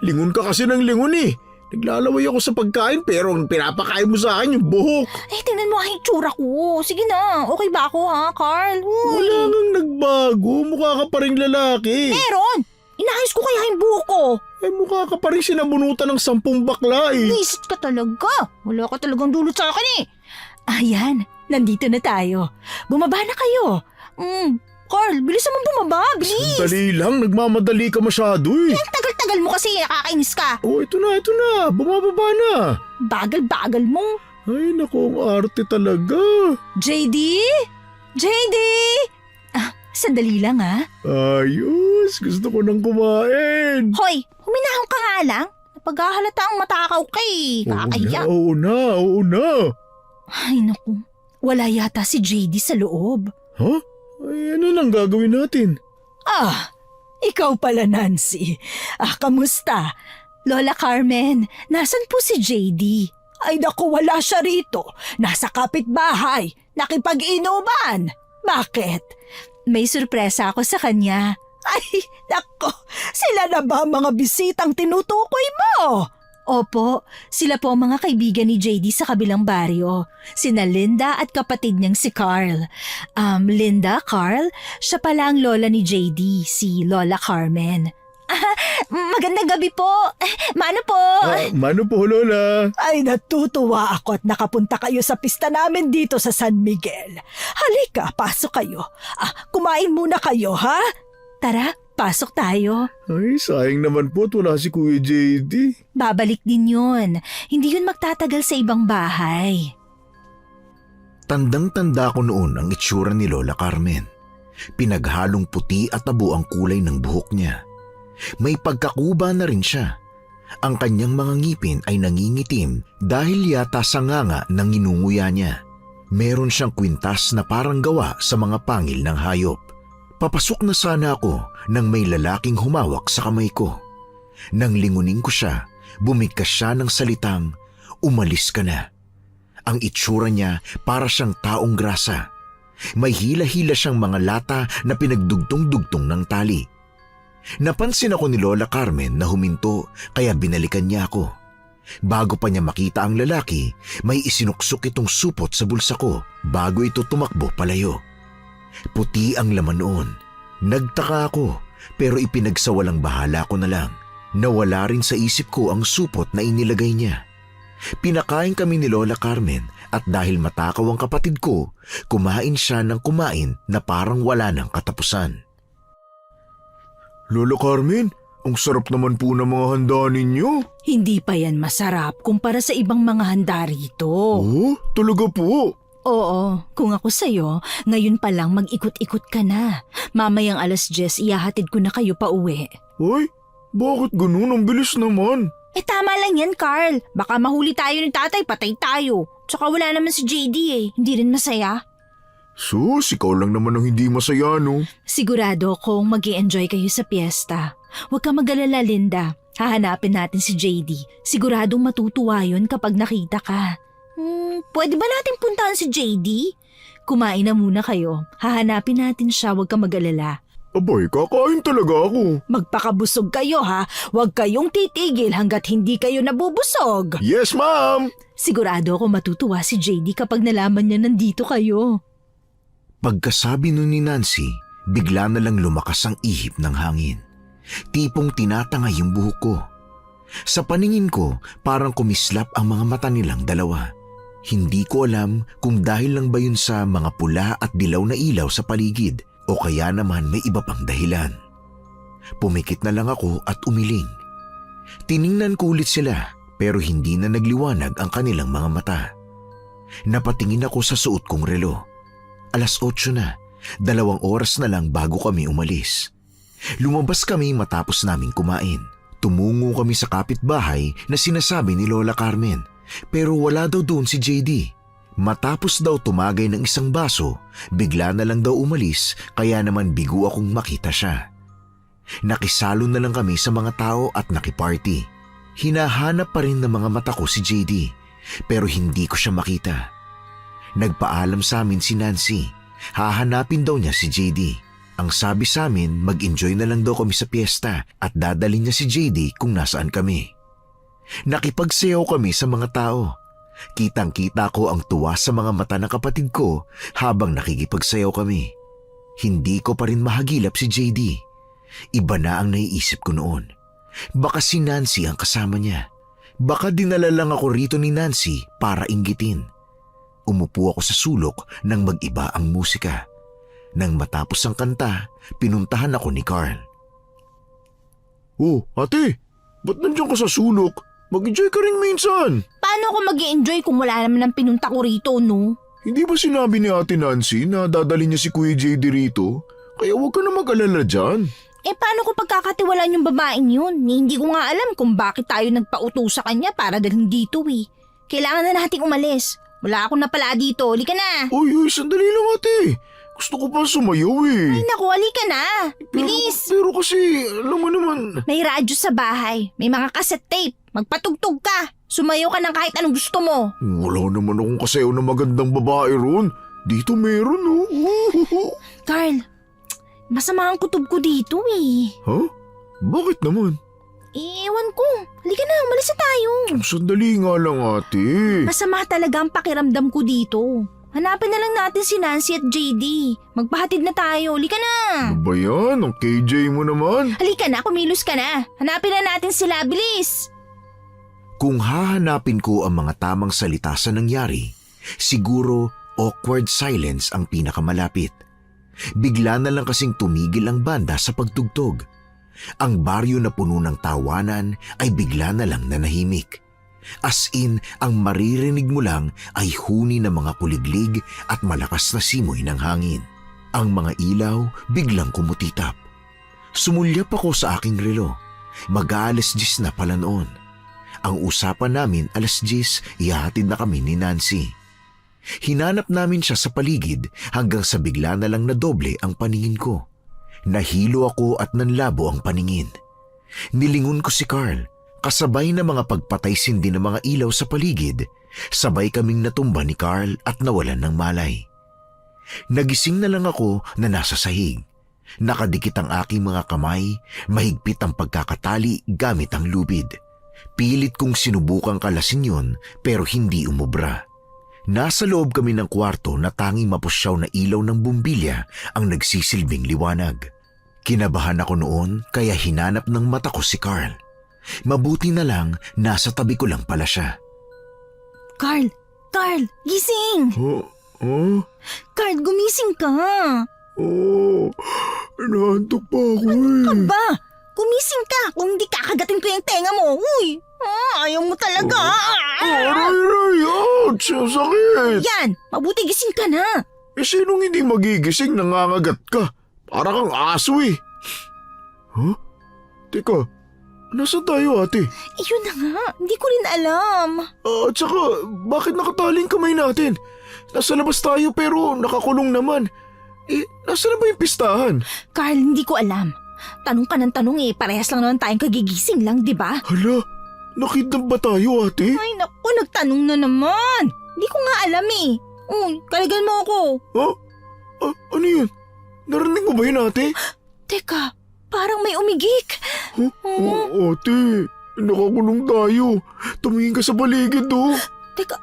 Lingon ka kasi ng lingon eh. Naglalaway ako sa pagkain pero ang pinapakain mo sa akin yung buhok. Tingnan mo ang itsura ko. Sige na, okay ba ako ha, Carl? Wala nang nagbago, mukha ka pa rin lalaki. Meron! Inayos ko kaya yung buhok ko. Eh mukha ka pa rin sinabunutan ng 10 bakla eh. Visit ka talaga. Wala ka talagang dulot sa akin eh. Ayan, nandito na tayo. Bumaba na kayo. Carl, bilisan mo bumaba, bilis. Dali lang, nagmamadali ka masyado eh. Ang tagal-tagal mo kasi, nakakainis ka. Oh, ito na. Bumababa na. Bagal-bagal mo. Ay, naku, ang arte talaga. JD? JD? Sandali lang ha. Ayos, gusto ko nang kumain. Hoy, huminahon ka nga lang. Napaghahalata ang matakaw ka eh. Kakahiya. Oo na. Ay naku, wala yata si JD sa loob. Ha? Ay, ano nang gagawin natin? Ikaw pala Nancy. Kamusta? Lola Carmen, nasan po si JD? Ay naku, wala siya rito. Nasa kapitbahay. Nakipag-inuman. Bakit? May sorpresa ako sa kanya. Ay, naku, sila na ba ang mga bisitang tinutukoy mo? Opo, sila po ang mga kaibigan ni JD sa kabilang baryo. Sina Linda at kapatid niyang si Carl. Linda, Carl, siya pala ang lola ni JD, si Lola Carmen. Magandang gabi po. Mano po? Mano po, Lola? Ay, natutuwa ako at nakapunta kayo sa pista namin dito sa San Miguel. Halika, pasok kayo. Kumain muna kayo, ha? Tara, pasok tayo. Ay, sayang naman po at wala si Kuya JD. Babalik din yun. Hindi yun magtatagal sa ibang bahay. Tandang-tanda ko noon ang itsura ni Lola Carmen. Pinaghalong puti at tabo ang kulay ng buhok niya. May pagkakuba na rin siya. Ang kanyang mga ngipin ay nangingitim dahil yata sa nganga ng inunguya niya. Meron siyang kwintas na parang gawa sa mga pangil ng hayop. Papasok na sana ako nang may lalaking humawak sa kamay ko. Nang lingunin ko siya, bumigkas siya ng salitang, "Umalis ka na." Ang itsura niya para siyang taong grasa. May hila-hila siyang mga lata na pinagdugtong-dugtong ng tali. Napansin ako ni Lola Carmen na huminto kaya binalikan niya ako. Bago pa niya makita ang lalaki, may isinuksok itong supot sa bulsa ko bago ito tumakbo palayo. Puti ang laman noon. Nagtaka ako pero ipinagsawalang bahala ko na lang. Nawala rin sa isip ko ang supot na inilagay niya. Pinakain kami ni Lola Carmen at dahil matakaw ang kapatid ko, kumain siya ng kumain na parang wala ng katapusan. Lola Carmen, ang sarap naman po ng mga handa ninyo. Hindi pa yan masarap kumpara sa ibang mga handa rito. Oh, talaga po? Oo, kung ako sa'yo, ngayon pa lang mag-ikot-ikot ka na. Mamayang 10:00, ihahatid ko na kayo pa uwi. Ay, bakit ganun? Ang bilis naman. Tama lang yan, Carl. Baka mahuli tayo ng tatay, patay tayo. Tsaka wala naman si JD hindi rin masaya. Sus, ikaw lang naman ang hindi masaya, no? Sigurado kong mag-i-enjoy kayo sa piyesta. Huwag ka mag-alala, Linda. Hahanapin natin si JD. Siguradong matutuwa yun kapag nakita ka. Pwede ba natin puntahan si JD? Kumain na muna kayo. Hahanapin natin siya, huwag ka mag-alala. Abay, kakain talaga ako. Magpakabusog kayo ha. Huwag kayong titigil hanggat hindi kayo nabubusog. Yes, ma'am! Sigurado ako matutuwa si JD kapag nalaman niya nandito kayo. Pagkasabi nun ni Nancy, bigla na lang lumakas ang ihip ng hangin. Tipong tinatangay yung buhok ko. Sa paningin ko, parang kumislap ang mga mata nilang dalawa. Hindi ko alam kung dahil lang ba yun sa mga pula at dilaw na ilaw sa paligid o kaya naman may iba pang dahilan. Pumikit na lang ako at umiling. Tiningnan ko ulit sila pero hindi na nagliwanag ang kanilang mga mata. Napatingin ako sa suot kong relo. 8:00 na, 2 oras na lang bago kami umalis. Lumabas kami matapos naming kumain. Tumungo kami sa kapitbahay na sinasabi ni Lola Carmen, pero wala daw doon si JD. Matapos daw tumagay ng isang baso, bigla na lang daw umalis kaya naman bigo akong makita siya. Nakisalo na lang kami sa mga tao at nakiparty. Hinahanap pa rin ng mga mata ko si JD, pero hindi ko siya makita. Nagpaalam sa amin si Nancy. Hahanapin daw niya si JD. Ang sabi sa amin, mag-enjoy na lang daw kami sa piyesta at dadalhin niya si JD kung nasaan kami. Nakipagsayaw kami sa mga tao. Kitang-kita ko ang tuwa sa mga mata ng kapatid ko habang nakikipagsayaw kami. Hindi ko pa rin mahagilap si JD. Iba na ang naiisip ko noon. Baka si Nancy ang kasama niya. Baka dinala lang ako rito ni Nancy para inggitin. Umupo ako sa sulok nang mag-iba ang musika. Nang matapos ang kanta, pinuntahan ako ni Carl. Oh, ate, ba't nandiyan ka sa sulok? Mag-enjoy ka rin minsan. Paano ako mag-i-enjoy kung wala naman ang pinunta ko rito, no? Hindi ba sinabi ni Ate Nancy na dadali niya si Kuya JD rito? Kaya huwag ka na mag-alala dyan. Paano ko pagkakatiwalaan yung babaeng yun? Hindi ko nga alam kung bakit tayo nagpauto sa kanya para dalhin dito Kailangan na nating umalis. Wala akong napala dito. Halika na. Uy, sandali lang ate. Gusto ko pa sumayaw Ay naku, halika na. Bilis. Pero kasi, alam mo naman. May radyo sa bahay. May mga cassette tape. Magpatugtog ka. Sumayaw ka ng kahit anong gusto mo. Wala naman akong kasayaw na magandang babae ron. Dito meron Carl, masama ang kutob ko dito Ha? Bakit naman? Ewan ko. Halika na, umalis na tayo. Sandali nga lang ate. Masama talaga ang pakiramdam ko dito. Hanapin na lang natin si Nancy at JD. Magpahatid na tayo. Halika na. Ano ba yan? Ang KJ mo naman. Halika na, kumilos ka na. Hanapin na natin sila, bilis. Kung hahanapin ko ang mga tamang salita sa nangyari, siguro awkward silence ang pinakamalapit. Bigla na lang kasing tumigil ang banda sa pagtugtog. Ang baryo na puno ng tawanan ay bigla na lang nanahimik. As in, ang maririnig mo lang ay huni ng mga kuliglig at malakas na simoy ng hangin. Ang mga ilaw biglang kumutitap. Sumulyap ako sa aking relo. Mag-aalas 10 na pala noon. Ang usapan namin 10:00, ihahatid na kami ni Nancy. Hinanap namin siya sa paligid hanggang sa bigla na lang na doble ang paningin ko. Nahilo ako at nanlabo ang paningin. Nilingon ko si Carl, kasabay na mga pagpatay-sindi ng mga ilaw sa paligid, sabay kaming natumba ni Carl at nawalan ng malay. Nagising na lang ako na nasa sahig. Nakadikit ang aking mga kamay, mahigpit ang pagkakatali gamit ang lubid. Pilit kong sinubukang kalasin yun pero hindi umubra. Nasa loob kami ng kwarto na tanging mapusyaw na ilaw ng bumbilya ang nagsisilbing liwanag. Kinabahan ako noon kaya hinanap ng mata ko si Carl. Mabuti na lang nasa tabi ko lang pala siya. Carl, gising! Carl, gumising ka! Naantok pa ako Ba? Gumising ka! Kung hindi kakagatin ko yung tenga mo! Uy! Ayaw mo talaga! Aray! Ouch! Ang sakit! Yan! Mabuti gising ka na! Sinong hindi magigising nangangagat ka? Para kang aso Teka, nasa tayo ate? Yun na nga, hindi ko rin alam. At saka, bakit nakataling kamay natin? Nasa labas tayo pero nakakulong naman. Nasa na ba yung pistahan? Carl, hindi ko alam. Tanong ka ng tanong parehas lang naman tayong kagigising lang, di ba? Hala, nakidnap ba tayo ate? Ay naku, nagtanong na naman. Hindi ko nga alam Uy, kalagan mo ako. Ano yun? Narinig mo ba yun ate? Teka, parang may umigik. Ate, nakakulong tayo. Tumingin ka sa paligid Teka,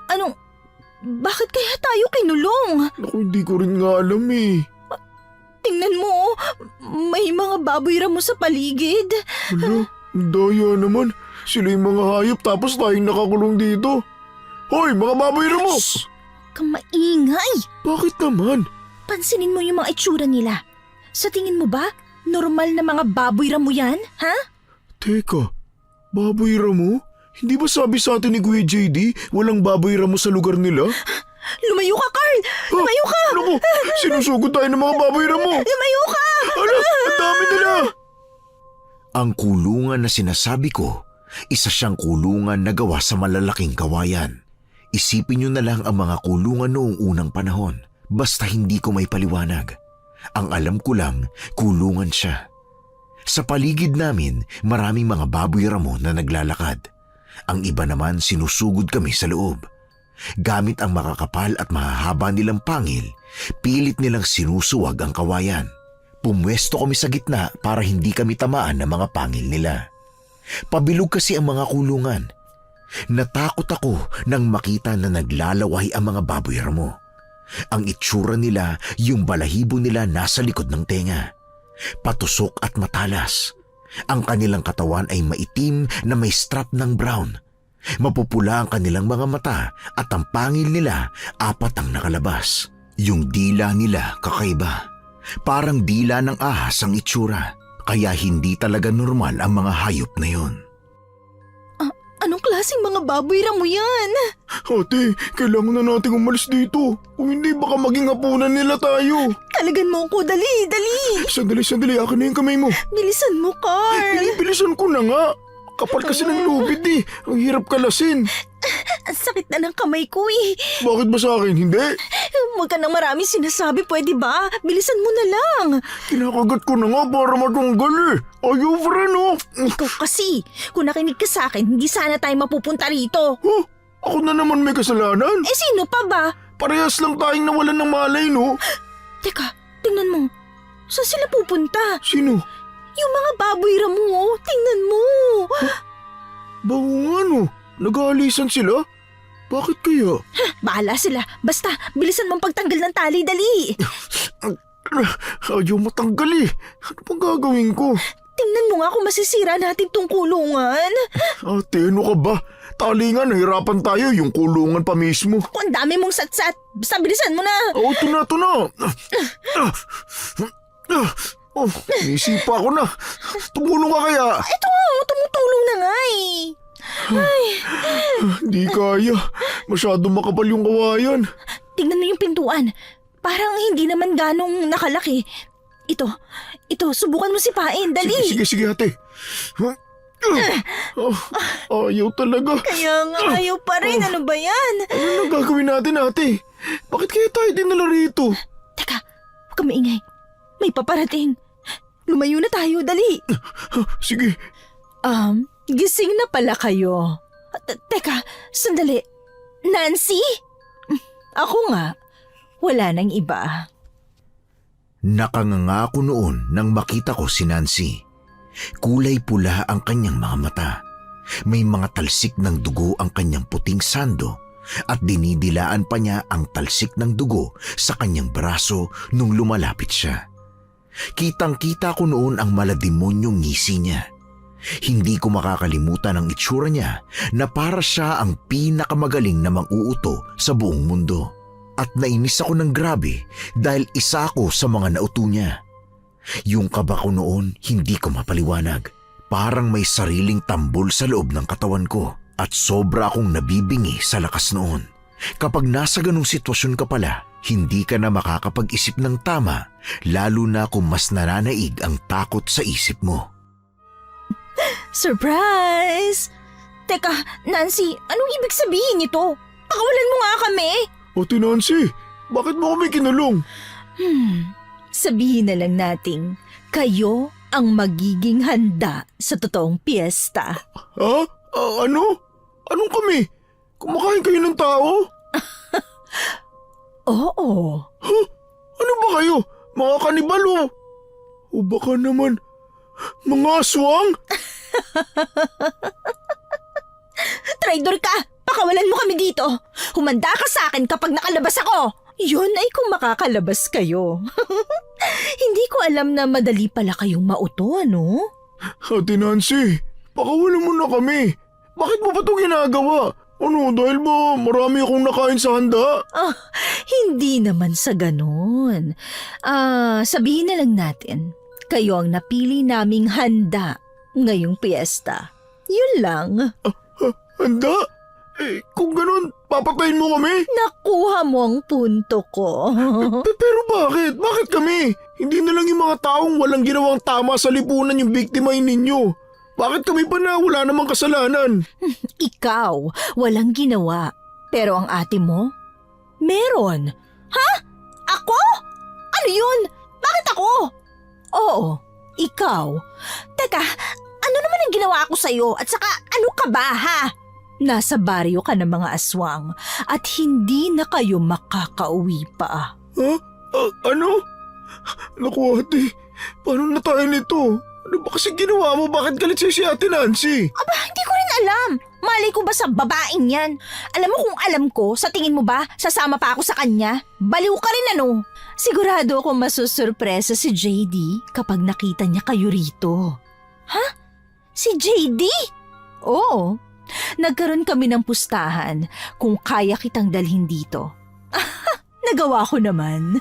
bakit kaya tayo kinulong? Naku, hindi ko rin nga alam Tingnan mo, may mga baboy ramo sa paligid. Hala, daya naman. Sila yung mga hayop tapos tayong nakakulong dito. Hoy, mga baboy mo! Shh! Kamaingay! Bakit naman? Pansinin mo yung mga itsura nila. Sa tingin mo ba, normal na mga baboy ramo yan, ha? Teka, baboy ramo? Hindi ba sabi sa atin ni Kuya JD walang baboy ramo sa lugar nila? Lumayo ka, Carl! Lumayo ka! Naku, sinusugod tayo ng mga baboy ramo! Lumayo ka! Hala, ang dami nila! Ang kulungan na sinasabi ko, isa siyang kulungan na gawa sa malalaking kawayan. Isipin niyo na lang ang mga kulungan noong unang panahon, basta hindi ko may paliwanag. Ang alam ko lang, kulungan siya. Sa paligid namin, maraming mga baboy ramo na naglalakad. Ang iba naman sinusugod kami sa loob. Gamit ang makakapal at mahahaba nilang pangil, pilit nilang sinusuwag ang kawayan. Pumwesto kami sa gitna para hindi kami tamaan ng mga pangil nila. Pabilog kasi ang mga kulungan. Natakot ako nang makita na naglalaway ang mga baboy ramo. Ang itsura nila, yung balahibo nila nasa likod ng tenga. patusok at matalas. Ang kanilang katawan ay maitim na may strap ng brown. Mapupula ang kanilang mga mata at ang pangil nila 4 ang nakalabas. Yung dila nila kakaiba. Parang dila ng ahas ang itsura. Kaya hindi talaga normal ang mga hayop na yon. Anong klaseng mga baboy ramo yan? Ate, kailangan na nating umalis dito. Kung hindi baka maging hapunan nila tayo. Talagan mo ko, dali, dali. Sandali, akin na yung kamay mo. Bilisan mo, Carl. Bilisan ko na nga. Kapal kasi ng lubid eh. Ang hirap kalasin. Ang sakit na ng kamay ko eh. Bakit ba sa akin? Hindi. Huwag ka nang maraming sinasabi, pwede ba? Bilisan mo na lang. Kinakagat ko na nga para matanggal eh. Ayaw pa rin oh. Ikaw kasi, kung nakinig ka sa akin, hindi sana tayo mapupunta rito. Huh? Ako na naman may kasalanan. Eh sino pa ba? Parehas lang tayong nawalan ng malay no. Teka, tingnan mo. Saan sila pupunta? Sino? Yung mga baboy ramo, oh. Tingnan mo. Bago nga no. Nag-aalisan sila? Bakit kaya? Bahala sila. Basta, bilisan mong pagtanggal ng tali, dali. Ayaw matanggal eh. Ano pang gagawin ko? Tingnan mo nga kung masisira natin tong kulungan. Ate, ano ka ba? Tali nga, nahirapan tayo. Yung kulungan pa mismo. Kung ang dami mong satsat, basta bilisan mo na. Oh, ito na. Oh, nisipa ko na. Tumulong ka kaya? Ito, tumutulong na nga eh. Di kaya. Masyado makapal yung kawayan. Tingnan mo yung pintuan. Parang hindi naman ganong nakalaki. Ito, subukan mo sipain, dali. Sige, ate. Oh, ayaw talaga. Kaya nga ayaw pa rin, ano ba yan? Ano na gagawin natin, ate? Bakit kaya tayo dinala rito? Teka, huwag ka maingay. May paparating. Lumayo na tayo, dali. Sige. Gising na pala kayo. Teka, sandali. Nancy? Ako nga. Wala nang iba. Nakanganga ako noon nang makita ko si Nancy. Kulay pula ang kanyang mga mata. May mga talsik ng dugo ang kanyang puting sando at dinidilaan pa niya ang talsik ng dugo sa kanyang braso nung lumalapit siya. Kitang-kita ko noon ang malademonyong ngisi niya. Hindi ko makakalimutan ang itsura niya na para siya ang pinakamagaling na mang-uuto sa buong mundo. At nainis ako ng grabe dahil isa ako sa mga nauto niya. Yung kaba ko noon hindi ko mapaliwanag. Parang may sariling tambol sa loob ng katawan ko at sobra akong nabibingi sa lakas noon. Kapag nasa ganung sitwasyon ka pala, hindi ka na makakapag-isip ng tama, lalo na kung mas nananaig ang takot sa isip mo. Surprise! Teka, Nancy, anong ibig sabihin nito? Pakawalan mo nga kami. Ate Nancy, bakit mo kami kinulong? Sabihin na lang nating, kayo ang magiging handa sa totoong piyesta. Ha? Ano? Anong kami? Kumakain kayo ng tao? Oo. Huh? Ano ba kayo? Mga kanibal o baka naman mga aswang? Traidor ka! Pakawalan mo kami dito! Humanda ka sa akin kapag nakalabas ako! Yun ay kung makakalabas kayo. Hindi ko alam na madali pala kayong mauto, ano? Ate Nancy, pakawalan mo na kami. Bakit mo ba ito ginagawa? Ano, dahil ba marami akong nakain sa handa? Hindi naman sa ganun. Sabihin na lang natin, kayo ang napili naming handa ngayong piyesta. Yun lang. Handa? Kung ganun, papatayin mo kami? Nakuha mo ang punto ko. Pero bakit? Bakit kami? Hindi na lang yung mga taong walang ginawang tama sa lipunan yung biktimahin ninyo. Bakit kami pa na wala namang kasalanan? Ikaw, walang ginawa. Pero ang ate mo, meron. Ha? Ako? Ano yun? Bakit ako? Oo, ikaw. Teka, ano naman ang ginawa ko sa'yo? At saka, ano ka ba, ha? Nasa baryo ka ng mga aswang at hindi na kayo makakauwi pa. Ha? Ano? Naku ate, paano na tayo nito? Ano ba kasi ginawa mo? Bakit galit si Ate Nancy? Aba, hindi ko rin alam. Malay ko ba sa babaeng yan? Alam mo kung alam ko, sa tingin mo ba, sasama pa ako sa kanya? Baliw ka rin ano? Sigurado ako masusurpresa si JD kapag nakita niya kayo rito. Ha? Si JD? Oo. Nagkaroon kami ng pustahan kung kaya kitang dalhin dito. Nagawa ko naman.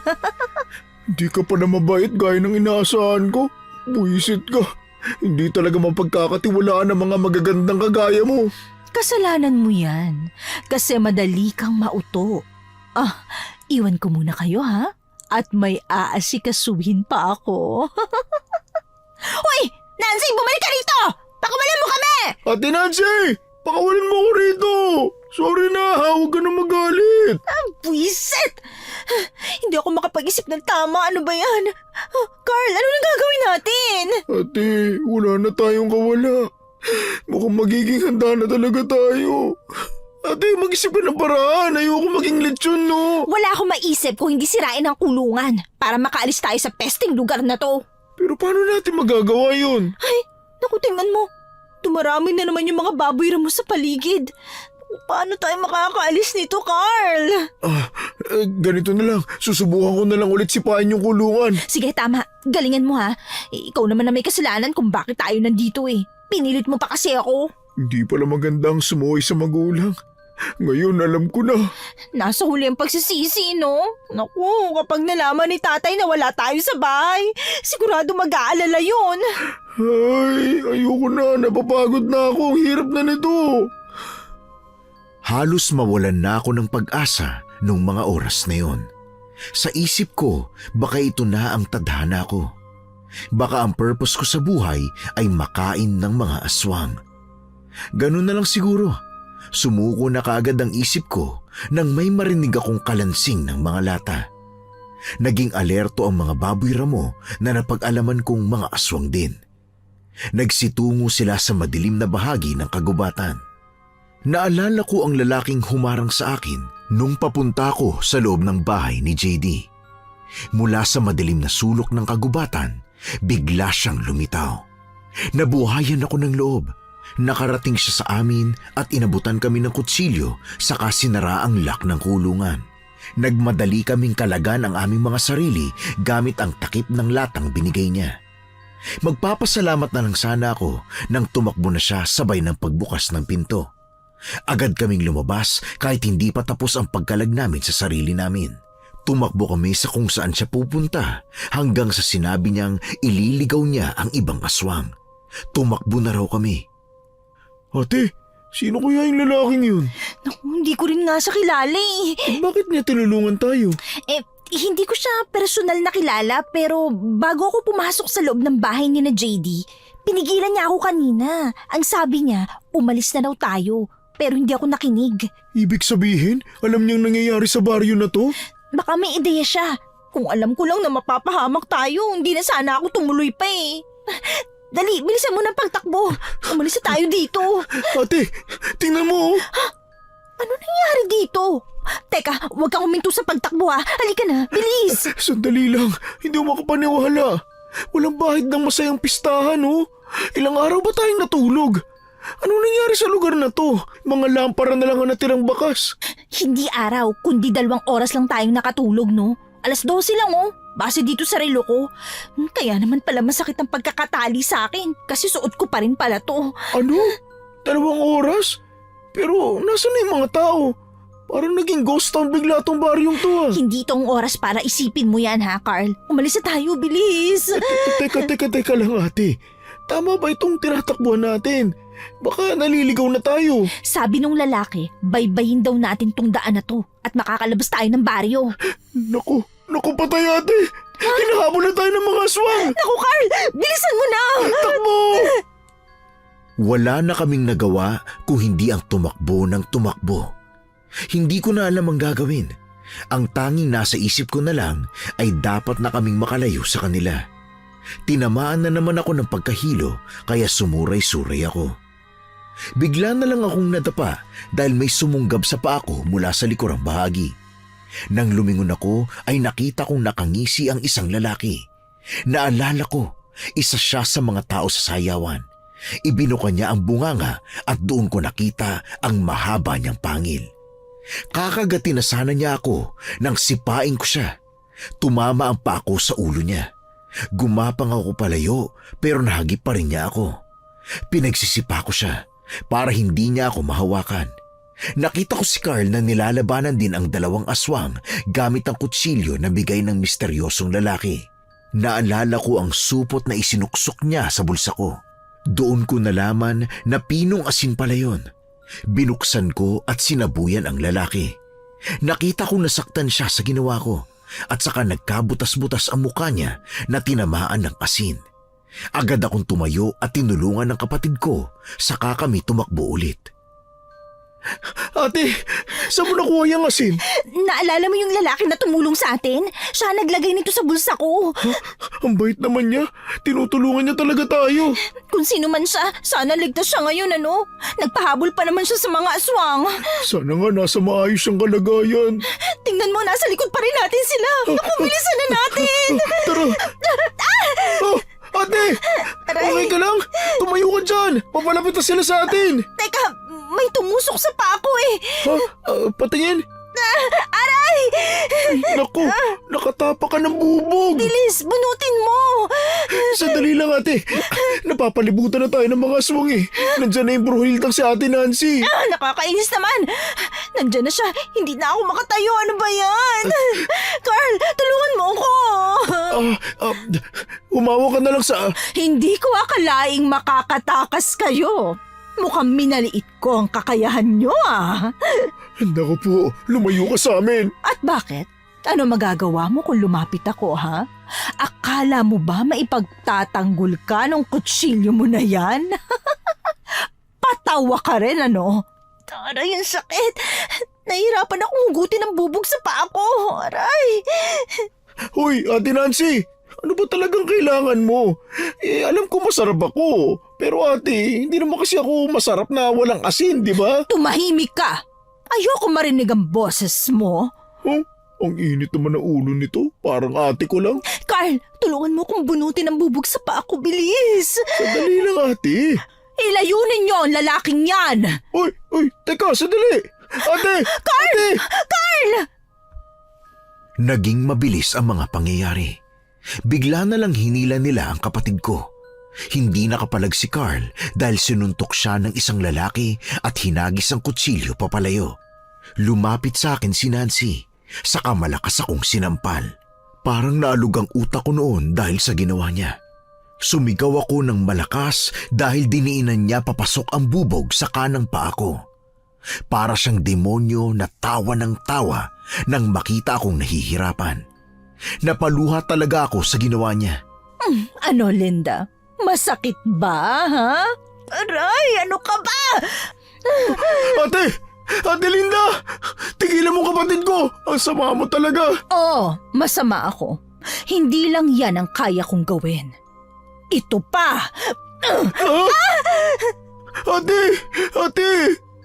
Di ka pa na mabait gaya ng inaasahan ko. Buisit ka. Hindi talaga mapagkakatiwalaan ng mga magagandang kagaya mo. Kasalanan mo yan. Kasi madali kang mauto. Iwan ko muna kayo ha? At may aasikasuhin pa ako. Uy! Nancy, bumalik ka rito! Pakawalan mo kami! Ate Nancy! Pakawalan mo ko rito! Sorry na, huwag ka na magalit. Buisit! Hindi ako makapag-isip ng tama. Ano ba yan? Carl, ano nang gagawin natin? Ate, wala na tayong kawala. Mukhang magiging handa na talaga tayo. Ate, mag-isip ka ng paraan. Ayoko maging lechon, no? Wala akong maisip kung hindi sirain ang kulungan para makaalis tayo sa pesting lugar na to. Pero paano natin magagawa yun? Ay, naku, tingnan mo. Dumarami na naman yung mga baboy ramo sa paligid. Paano tayo makakaalis nito, Carl? Ganito na lang. Susubukan ko na lang ulit sipain yung kulungan. Sige, tama. Galingan mo ha. Ikaw naman na may kasalanan kung bakit tayo nandito eh. Pinilit mo pa kasi ako. Hindi pala magandang sumuwi sa magulang. Ngayon alam ko na. Nasa huli ang pagsisisi, no? Naku, kapag nalaman ni tatay na wala tayo sa bahay, sigurado mag-aalala yun. Ay, ayoko na. Napapagod na ako. Ang hirap na nito. Halos mawalan na ako ng pag-asa nung mga oras na yon. Sa isip ko, baka ito na ang tadhana ko. Baka ang purpose ko sa buhay ay makain ng mga aswang. Ganun na lang siguro. Sumuko na kaagad ang isip ko nang may marinig akong kalansing ng mga lata. Naging alerto ang mga baboy ramo na napag-alaman kong mga aswang din. Nagsitungo sila sa madilim na bahagi ng kagubatan. Naalala ko ang lalaking humarang sa akin nung papunta ko sa loob ng bahay ni JD. Mula sa madilim na sulok ng kagubatan, bigla siyang lumitaw. Nabuhayan ako ng loob. Nakarating siya sa amin at inabutan kami ng kutsilyo saka sinara ang lock ng kulungan. Nagmadali kaming kalagan ang aming mga sarili gamit ang takip ng latang binigay niya. Magpapasalamat na lang sana ako nang tumakbo na siya sabay ng pagbukas ng pinto. Agad kaming lumabas kahit hindi pa tapos ang pagkalag namin sa sarili namin. Tumakbo kami sa kung saan siya pupunta hanggang sa sinabi niyang ililigaw niya ang ibang aswang. Tumakbo na raw kami. Ate, sino kaya yung lalaking yun? Naku, hindi ko rin nga siya kilala eh. Bakit niya tinulungan tayo? Hindi ko siya personal na kilala pero bago ako pumasok sa loob ng bahay ni na JD, pinigilan niya ako kanina. Ang sabi niya, umalis na daw tayo pero hindi ako nakinig. Ibig sabihin, alam niyang nangyayari sa baryo na to? Baka may ideya siya. Kung alam ko lang na mapapahamak tayo, hindi na sana ako tumuloy pa eh. Dali, bilisan mo ng pagtakbo. Umalis na tayo dito. Ate, tingnan mo. Ano nangyari dito? Teka, huwag kang huminto sa pagtakbo ha. Halika na, bilis. Sandali lang, hindi ako makapaniwala. Walang bahid ng masayang pistahan, oh. Ilang araw ba tayong natulog? Ano nangyari sa lugar na to? Mga lampara na lang ang natirang bakas. Hindi araw, kundi 2 oras lang tayong nakatulog, no? 12:00 lang, oh. Base dito sa relo ko. Kaya naman pala masakit ang pagkakatali sa akin kasi suot ko pa rin pala to. Ano? 2 oras? Pero nasan na yung mga tao? Parang naging ghost town bigla tong baryong to ah. Hindi tong oras para isipin mo yan ha, Carl. Umalis na tayo, bilis. Teka lang ate. Tama ba itong tinatakbuhan natin? Baka naliligaw na tayo. Sabi nung lalaki, baybayin daw natin tong daan na to at makakalabas tayo ng baryo. Naku patay ate. Hinahabol na tayo ng mga aswang. Naku, Carl! Bilisan mo na! Takbo! Wala na kaming nagawa kung hindi ang tumakbo ng tumakbo. Hindi ko na alam ang gagawin. Ang tanging nasa isip ko na lang ay dapat na kaming makalayo sa kanila. Tinamaan na naman ako ng pagkahilo kaya sumuray-suray ako. Bigla na lang akong nadapa dahil may sumunggab sa paa ko mula sa likurang bahagi. Nang lumingon ako ay nakita kong nakangisi ang isang lalaki. Naalala ko, isa siya sa mga tao sa sayawan. Ibinuka niya ang bunganga at doon ko nakita ang mahaba niyang pangil. Kakagatin na sana niya ako nang sipain ko siya. Tumama ang pako sa ulo niya. Gumapang ako palayo pero nahagip pa rin niya ako. Pinagsisipa ko siya para hindi niya ako mahawakan. Nakita ko si Carl na nilalabanan din ang dalawang aswang gamit ang kutsilyo na bigay ng misteryosong lalaki. Naalala ko ang supot na isinuksok niya sa bulsa ko. Doon ko nalaman na pinong asin pala yun. Binuksan ko at sinabuyan ang lalaki. Nakita kong nasaktan siya sa ginawa ko at saka nagkabutas-butas ang mukha niya na tinamaan ng asin. Agad akong tumayo at tinulungan ng kapatid ko, saka kami tumakbo ulit. Ate, saan mo nakuha yung asin? Naalala mo yung lalaki na tumulong sa atin? Siya naglagay nito sa bulsa ko. Ang bait naman niya. Tinutulungan niya talaga tayo. Kung sino man siya, sana ligtas siya ngayon, ano? Nagpahabol pa naman siya sa mga aswang. Sana nga nasa maayos siyang kalagayan. Tingnan mo, nasa likod pa rin natin sila. Bilisan na natin. Tara! Oh, ate! Okay ka lang? Tumayo ka dyan! Papalapit na sila sa atin! Teka, may tumusok sa pako eh. Ha? Patingin? Aray! Naku, nakatapa ka ng bubog! Bilis, bunutin mo. Sandali lang ate. Napapalibutan na tayo ng mga aswang eh. Nandyan na yung Bruhildang si ate Nancy. Nakakainis naman. Nandyan na siya. Hindi na ako makatayo. Ano ba yan? Carl, tulungan mo ako. Umawa ka na lang sa... Hindi ko akalaing makakatakas kayo. Mukhang minaliit ko ang kakayahan nyo ah. Naku po, lumayo ka sa amin. At bakit? Ano magagawa mo kung lumapit ako ha? Akala mo ba maipagtatanggol ka ng kutsilyo mo na yan? Patawa ka rin ano? Aray, ang sakit. Nahihirapan akong hugutin ang bubog sa paa ko. Aray. Hoy, ate Nancy, ano ba talagang kailangan mo? Alam ko masarap ako. Pero ate, hindi naman kasi ako masarap na walang asin, di ba? Tumahimik ka. Ayoko marinig ang boses mo. Oh, ang init naman ng ulo nito. Parang ate ko lang. Carl, tulungan mo kong bunutin ang bubog sa paa ko, bilis. Sandali lang ate. Ilayunin niyo ang lalaking yan. Uy, teka, sandali. Ate! Carl! Ate! Carl! Naging mabilis ang mga pangyayari. Bigla na lang hinila nila ang kapatid ko. Hindi nakapalag si Carl dahil sinuntok siya ng isang lalaki at hinagis ang kutsilyo papalayo. Lumapit sa akin si Nancy, saka malakas akong sinampal. Parang naalog ang utak ko noon dahil sa ginawa niya. Sumigaw ako ng malakas dahil diniinan niya papasok ang bubog sa kanang paa ko. Para siyang demonyo na tawa ng tawa nang makita akong nahihirapan. Napaluha talaga ako sa ginawa niya. Ano, Linda? Masakit ba, ha? Aray, ano ka ba? Ate! Ate Linda! Tigilan mo kapatid ko! Ang sama mo talaga! Oo, masama ako. Hindi lang yan ang kaya kong gawin. Ito pa! Ate! Ate!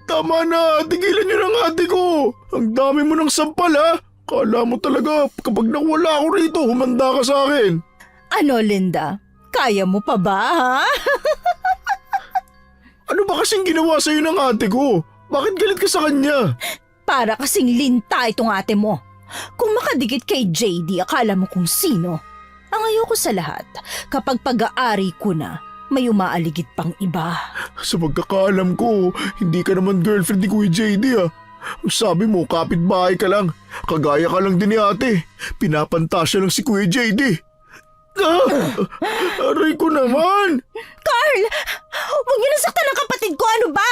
Tama na! Tigilan niyo ng ate ko! Ang dami mo ng sampal ha! Kala mo talaga kapag nawala ako rito, humanda ka sa akin! Ano, Linda? Kaya mo pa ba, ha? Ano ba kasing ginawa sa'yo ng ate ko? Bakit galit ka sa kanya? Para kasing linta itong ate mo. Kung makadikit kay JD, akala mo kung sino. Ang ayoko sa lahat, kapag pag-aari ko na, may umaaligid pang iba. Sa pagkakaalam ko, hindi ka naman girlfriend ni Kuya JD ah. Sabi mo, kapitbahay ka lang. Kagaya ka lang din ni ate. Pinapantasya lang si Kuya JD. Aray ko naman! Carl! Huwag niyo nasaktan ang kapatid ko, ano ba?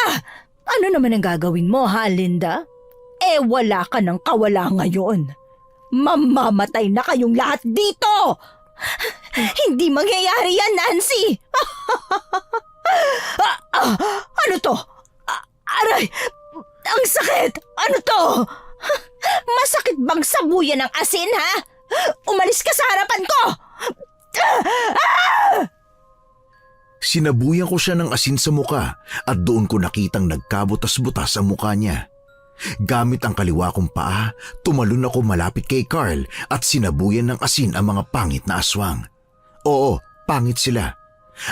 Ano naman ang gagawin mo, ha, Linda? Eh, wala ka ng kawala ngayon. Mamamatay na kayong lahat dito! Hindi mangyayari yan, Nancy! Ano to? Aray! Ang sakit! Ano to? Masakit bang sabuyan ng asin, ha? Umalis ka sa harapan ko! Sinabuyan ko siya ng asin sa muka at doon ko nakitang nagkabutas-butas ang muka niya. Gamit ang kaliwa kong paa, tumalon ako malapit kay Carl at sinabuyan ng asin ang mga pangit na aswang. Oo, pangit sila.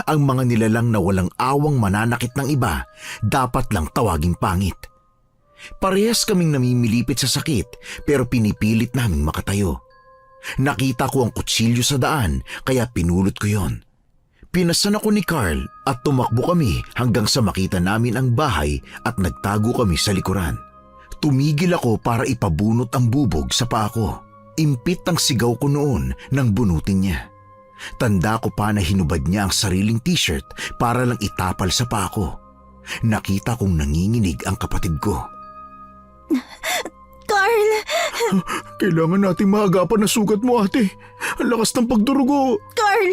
Ang mga nilalang na walang awang mananakit ng iba, dapat lang tawaging pangit. Parehas kaming namimilipit sa sakit pero pinipilit naming makatayo. Nakita ko ang kutsilyo sa daan kaya pinulot ko yon. Pinasan ako ni Carl at tumakbo kami hanggang sa makita namin ang bahay at nagtago kami sa likuran. Tumigil ako para ipabunot ang bubog sa paa ko. Impit ang sigaw ko noon nang bunutin niya. Tanda ko pa na hinubad niya ang sariling t-shirt para lang itapal sa paa ko. Nakita kong nanginginig ang kapatid ko. Carl! Kailangan nating maagapan na sugat mo, ate. Ang lakas ng pagdurugo. Carl!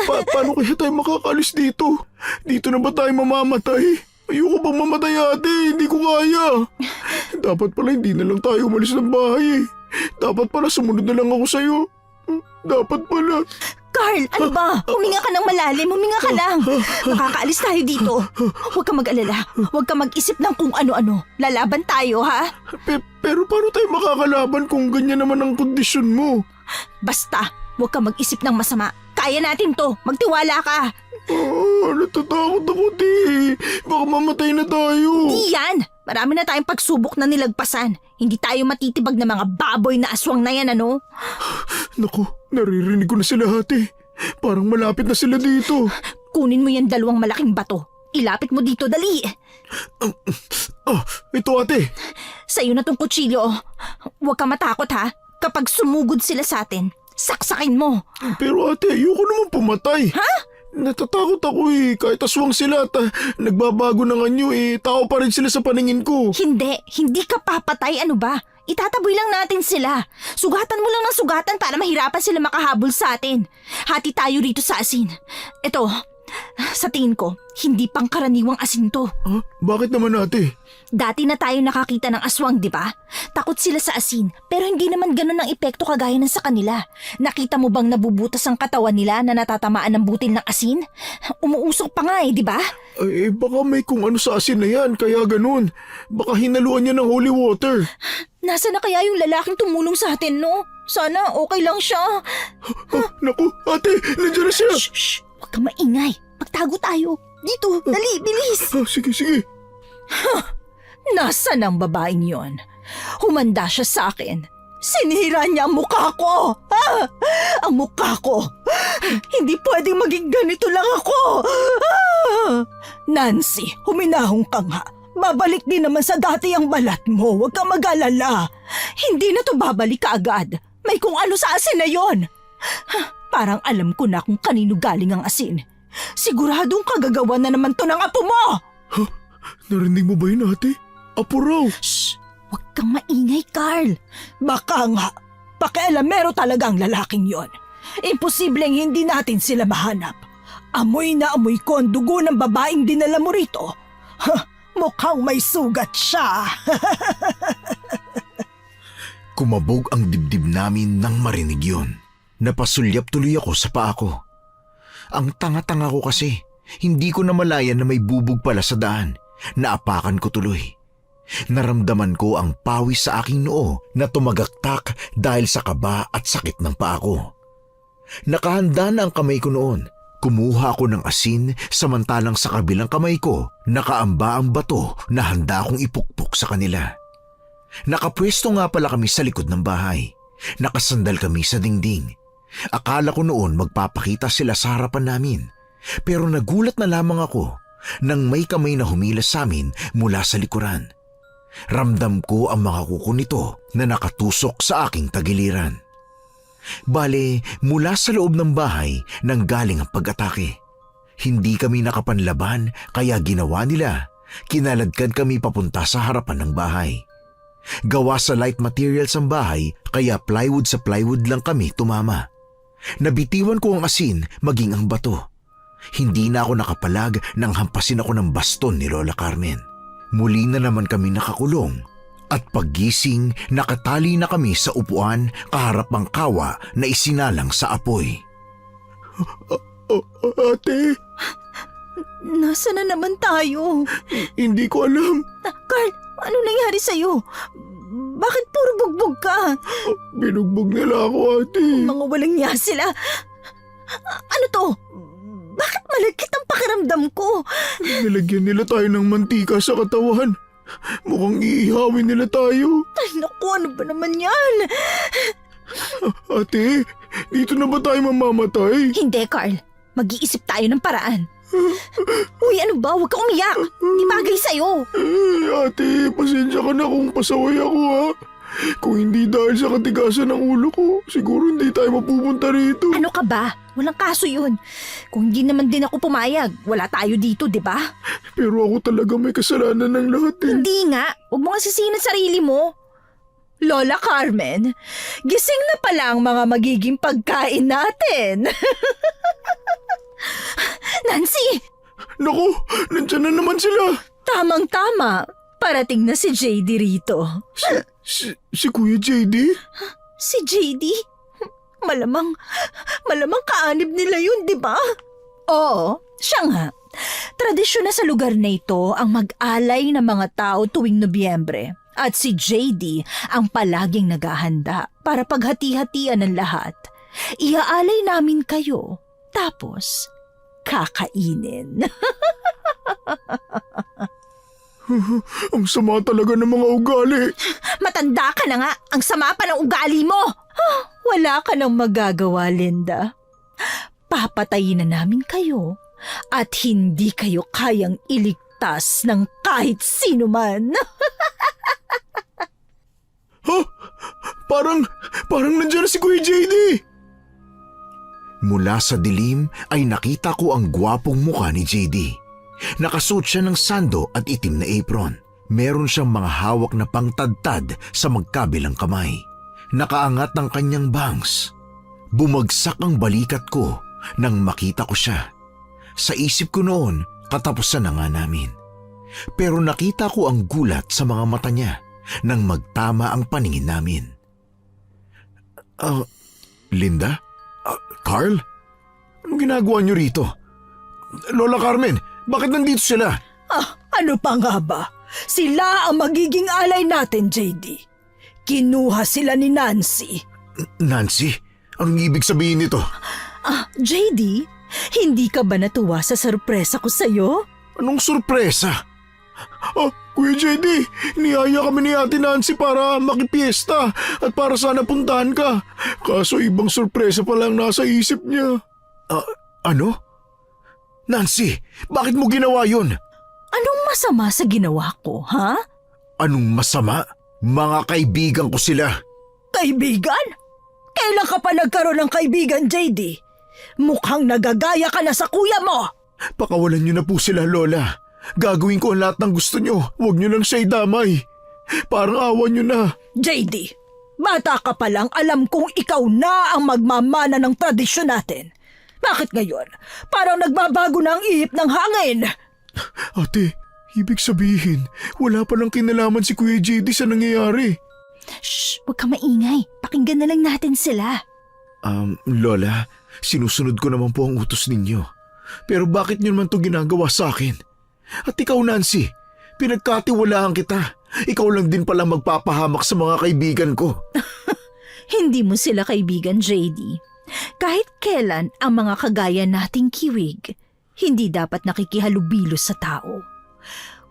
Paano kaya tayo makakalis dito? Dito na ba tayo mamamatay? Ayoko bang mamatay, ate. Hindi ko kaya. Dapat pala hindi na lang tayo umalis ng bahay. Dapat pala sumunod na lang ako sa'yo. Dapat pala. Carl, ano ba? Huminga ka ng malalim, huminga ka lang. Makakaalis tayo dito. Huwag ka mag-alala. Huwag ka mag-isip ng kung ano-ano. Lalaban tayo, ha? Pero paano tayo makakalaban kung ganyan naman ang kondisyon mo? Basta, huwag ka mag-isip ng masama. Kaya natin to. Magtiwala ka. Natatakot ako, di. Baka mamatay na tayo. Di yan. Marami na tayong pagsubok na nilagpasan. Hindi tayo matitibag na mga baboy na aswang na yan, ano? Naku, naririnig ko na sila, ate. Parang malapit na sila dito. Kunin mo yan 2 malaking bato. Ilapit mo dito, dali. Ito, ate. Sa'yo na tong kutsilyo. Huwag ka matakot, ha? Kapag sumugod sila sa atin, saksakin mo. Pero ate, ayoko naman pumatay. Ha? Natatakot ako eh. Kahit aswang sila at nagbabago ng anyo eh. Tao pa rin sila sa paningin ko. Hindi ka papatay, ano ba? Itataboy lang natin sila. Sugatan mo lang ng sugatan para mahirapan sila makahabol sa atin. Hati tayo rito sa asin. Ito, sa tingin ko, hindi pangkaraniwang asin to. Bakit naman, ate? Dati na tayo nakakita ng aswang, di ba? Takot sila sa asin, pero hindi naman ganun ang epekto kagaya ng sa kanila. Nakita mo bang nabubutas ang katawan nila na natatamaan ng butil ng asin? Umuusok pa nga di ba? Baka may kung ano sa asin na yan, kaya ganun. Baka hinaluan niya ng holy water. Nasaan na kaya yung lalaking tumulong sa atin, no? Sana okay lang siya. Naku, ate, nandiyan na siya. Shh! Huwag kang maingay. Magtago tayo. Dito, dali, bilis. Sige. Nasaan ang babaeng yon? Humanda siya sa akin. Sinira niya ang mukha ko! Ang mukha ko! Hindi pwedeng maging ganito lang ako! Nancy, huminahong ka nga. Babalik din naman sa dati ang balat mo. Huwag kang mag-alala. Hindi na to babalik kaagad. May kung ano sa asin na yon. Parang alam ko na kung kanino galing ang asin. Siguradong kagagawa na naman to ng apo mo! Narinig mo ba yun, ate? Apo raw. Shh! Huwag kang maingay, Carl. Baka nga, pakialamero talaga ang lalaking yon. Imposibleng hindi natin sila mahanap. Amoy na amoy ko ang dugo ng babaeng dinala mo rito. Mukhang may sugat siya. Kumabog ang dibdib namin nang marinig yun. Napasulyap tuloy ako sa paa ko. Ang tanga-tanga ko kasi, hindi ko namalayan na may bubog pala sa daan. Naapakan ko tuloy. Naramdaman ko ang pawis sa aking noo na tumagaktak dahil sa kaba at sakit ng paa ko. Nakahanda na ang kamay ko noon. Kumuha ako ng asin samantalang sa kabilang kamay ko nakaamba ang bato na handa akong ipukpok sa kanila. Nakapwesto nga pala kami sa likod ng bahay. Nakasandal kami sa dingding. Akala ko noon magpapakita sila sa harapan namin. Pero nagulat na lamang ako nang may kamay na humilas sa amin mula sa likuran. Ramdam ko ang mga kuko nito na nakatusok sa aking tagiliran. Bale, mula sa loob ng bahay nang galing ang pag-atake. Hindi kami nakapanlaban kaya ginawa nila. Kinaladkad kami papunta sa harapan ng bahay. Gawa sa light materials ang bahay kaya plywood sa plywood lang kami tumama. Nabitiwan ko ang asin maging ang bato. Hindi na ako nakapalag nang hampasin ako ng baston ni Lola Carmen. Muli na naman kami nakakulong at paggising nakatali na kami sa upuan kaharap ang kawa na isinalang sa apoy. Ate, Nasaan na naman tayo? hindi ko alam. Carl, ano nangyari sa'yo? Bakit puro bugbog ka? Binugbog nila ako, ate. Mga walang niya sila. Ano to? Bakit malagkit ang pakiramdam ko? Nilagyan nila tayo ng mantika sa katawan. Mukhang iihawin nila tayo. Ay, naku, ano ba naman yan? Ate, dito na ba tayo mamamatay? Hindi, Carl. Mag-iisip tayo ng paraan. Uy, ano ba? Huwag ka umiyak. Di bagay sa'yo. Ate, pasensya ka na kung pasaway ako ha. Kung hindi dahil sa katigasan ng ulo ko, siguro hindi tayo mapupunta rito. Ano ka ba? Walang kaso yun. Kung hindi naman din ako pumayag, wala tayo dito, di ba? Pero ako talaga may kasalanan ng lahat eh. Hindi nga. Huwag mo nga sisihin ang sarili mo. Lola Carmen, gising na pala ang mga magiging pagkain natin. Nancy, Naku, nandyan na naman sila. tamang-tama. Parating na si JD rito. Si Kuya JD? Si JD? Malamang kaanib nila yun, di ba? Oo, siya nga. Tradisyon na sa lugar na ito ang mag-alay ng mga tao tuwing Nobyembre. At si JD ang palaging naghahanda para paghati-hatian ng lahat. Iaalay namin kayo, tapos kakainin. Ang sama talaga ng mga ugali. Matanda ka na nga, ang sama pa ng ugali mo. Wala ka nang magagawa, Linda. Papatayin na namin kayo at hindi kayo kayang iligtas ng kahit sino man. Ha? Parang nandiyan na si Kuya JD. Mula sa dilim ay nakita ko ang gwapong mukha ni JD. Nakasuot siya ng sando at itim na apron. Meron siyang mga hawak na pangtadtad sa magkabilang kamay. Nakaangat ang kanyang bangs. Bumagsak ang balikat ko nang makita ko siya. Sa isip ko noon, katapusan na nga namin. Pero nakita ko ang gulat sa mga mata niya nang magtama ang paningin namin. Linda? Carl? Anong ginagawa niyo rito? Lola Carmen, bakit nandito sila? Ano pa nga ba? Sila ang magiging alay natin, JD. Kinuha sila ni Nancy. Nancy, anong ibig sabihin nito? JD, hindi ka ba natuwa sa sorpresa ko sa'yo? Anong sorpresa? Kuya JD, niyaya kami ni Ate Nancy para makipiesta at para sana puntahan ka. Kaso ibang sorpresa pa lang nasa isip niya. Ano? Nancy, bakit mo ginawa yun? Anong masama sa ginawa ko, ha? Anong masama? Mga kaibigan ko sila. Kaibigan? Kailan ka pa nagkaroon ng kaibigan, JD? Mukhang nagagaya ka na sa kuya mo! Pakawalan niyo na po sila, Lola. Gagawin ko ang lahat ng gusto niyo. Huwag niyo lang siya idamay. Parang awan niyo na. JD, bata ka pa lang, alam kong ikaw na ang magmamana ng tradisyon natin. Bakit ngayon? Parang nagbabago na ang ihip ng hangin. Ate, ibig sabihin, wala palang kinalaman si Kuya JD sa nangyayari. Shh, huwag ka maingay. Pakinggan na lang natin sila. Lola, sinusunod ko naman po ang utos ninyo. Pero bakit niyo naman to ginagawa sa akin? At ikaw, Nancy, pinagkatiwalaan kita. Ikaw lang din pala magpapahamak sa mga kaibigan ko. Hindi mo sila kaibigan, JD. Kahit kailan ang mga kagaya nating kiwig, hindi dapat nakikihalubilo sa tao.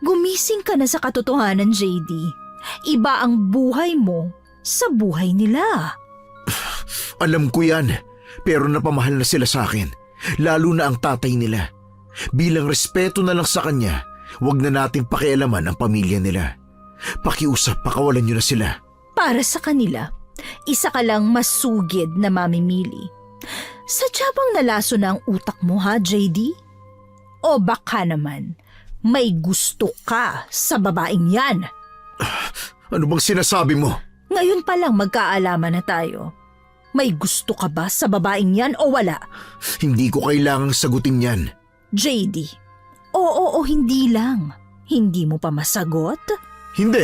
Gumising ka na sa katotohanan, JD. Iba ang buhay mo sa buhay nila. Alam ko yan, pero napamahal na sila sa akin. Lalo na ang tatay nila. Bilang respeto na lang sa kanya, huwag na nating pakialaman ang pamilya nila. Pakiusap, pakawalan niyo na sila. Para sa kanila, isa ka lang masugid na mamimili. Sadya bang nalaso na ang utak mo, ha, JD? O baka naman, may gusto ka sa babaeng yan? Ano bang sinasabi mo? Ngayon pa lang magkaalaman na tayo. May gusto ka ba sa babaeng yan o wala? Hindi ko kailangang sagutin yan. JD, oo o hindi lang. Hindi mo pa masagot? Hindi.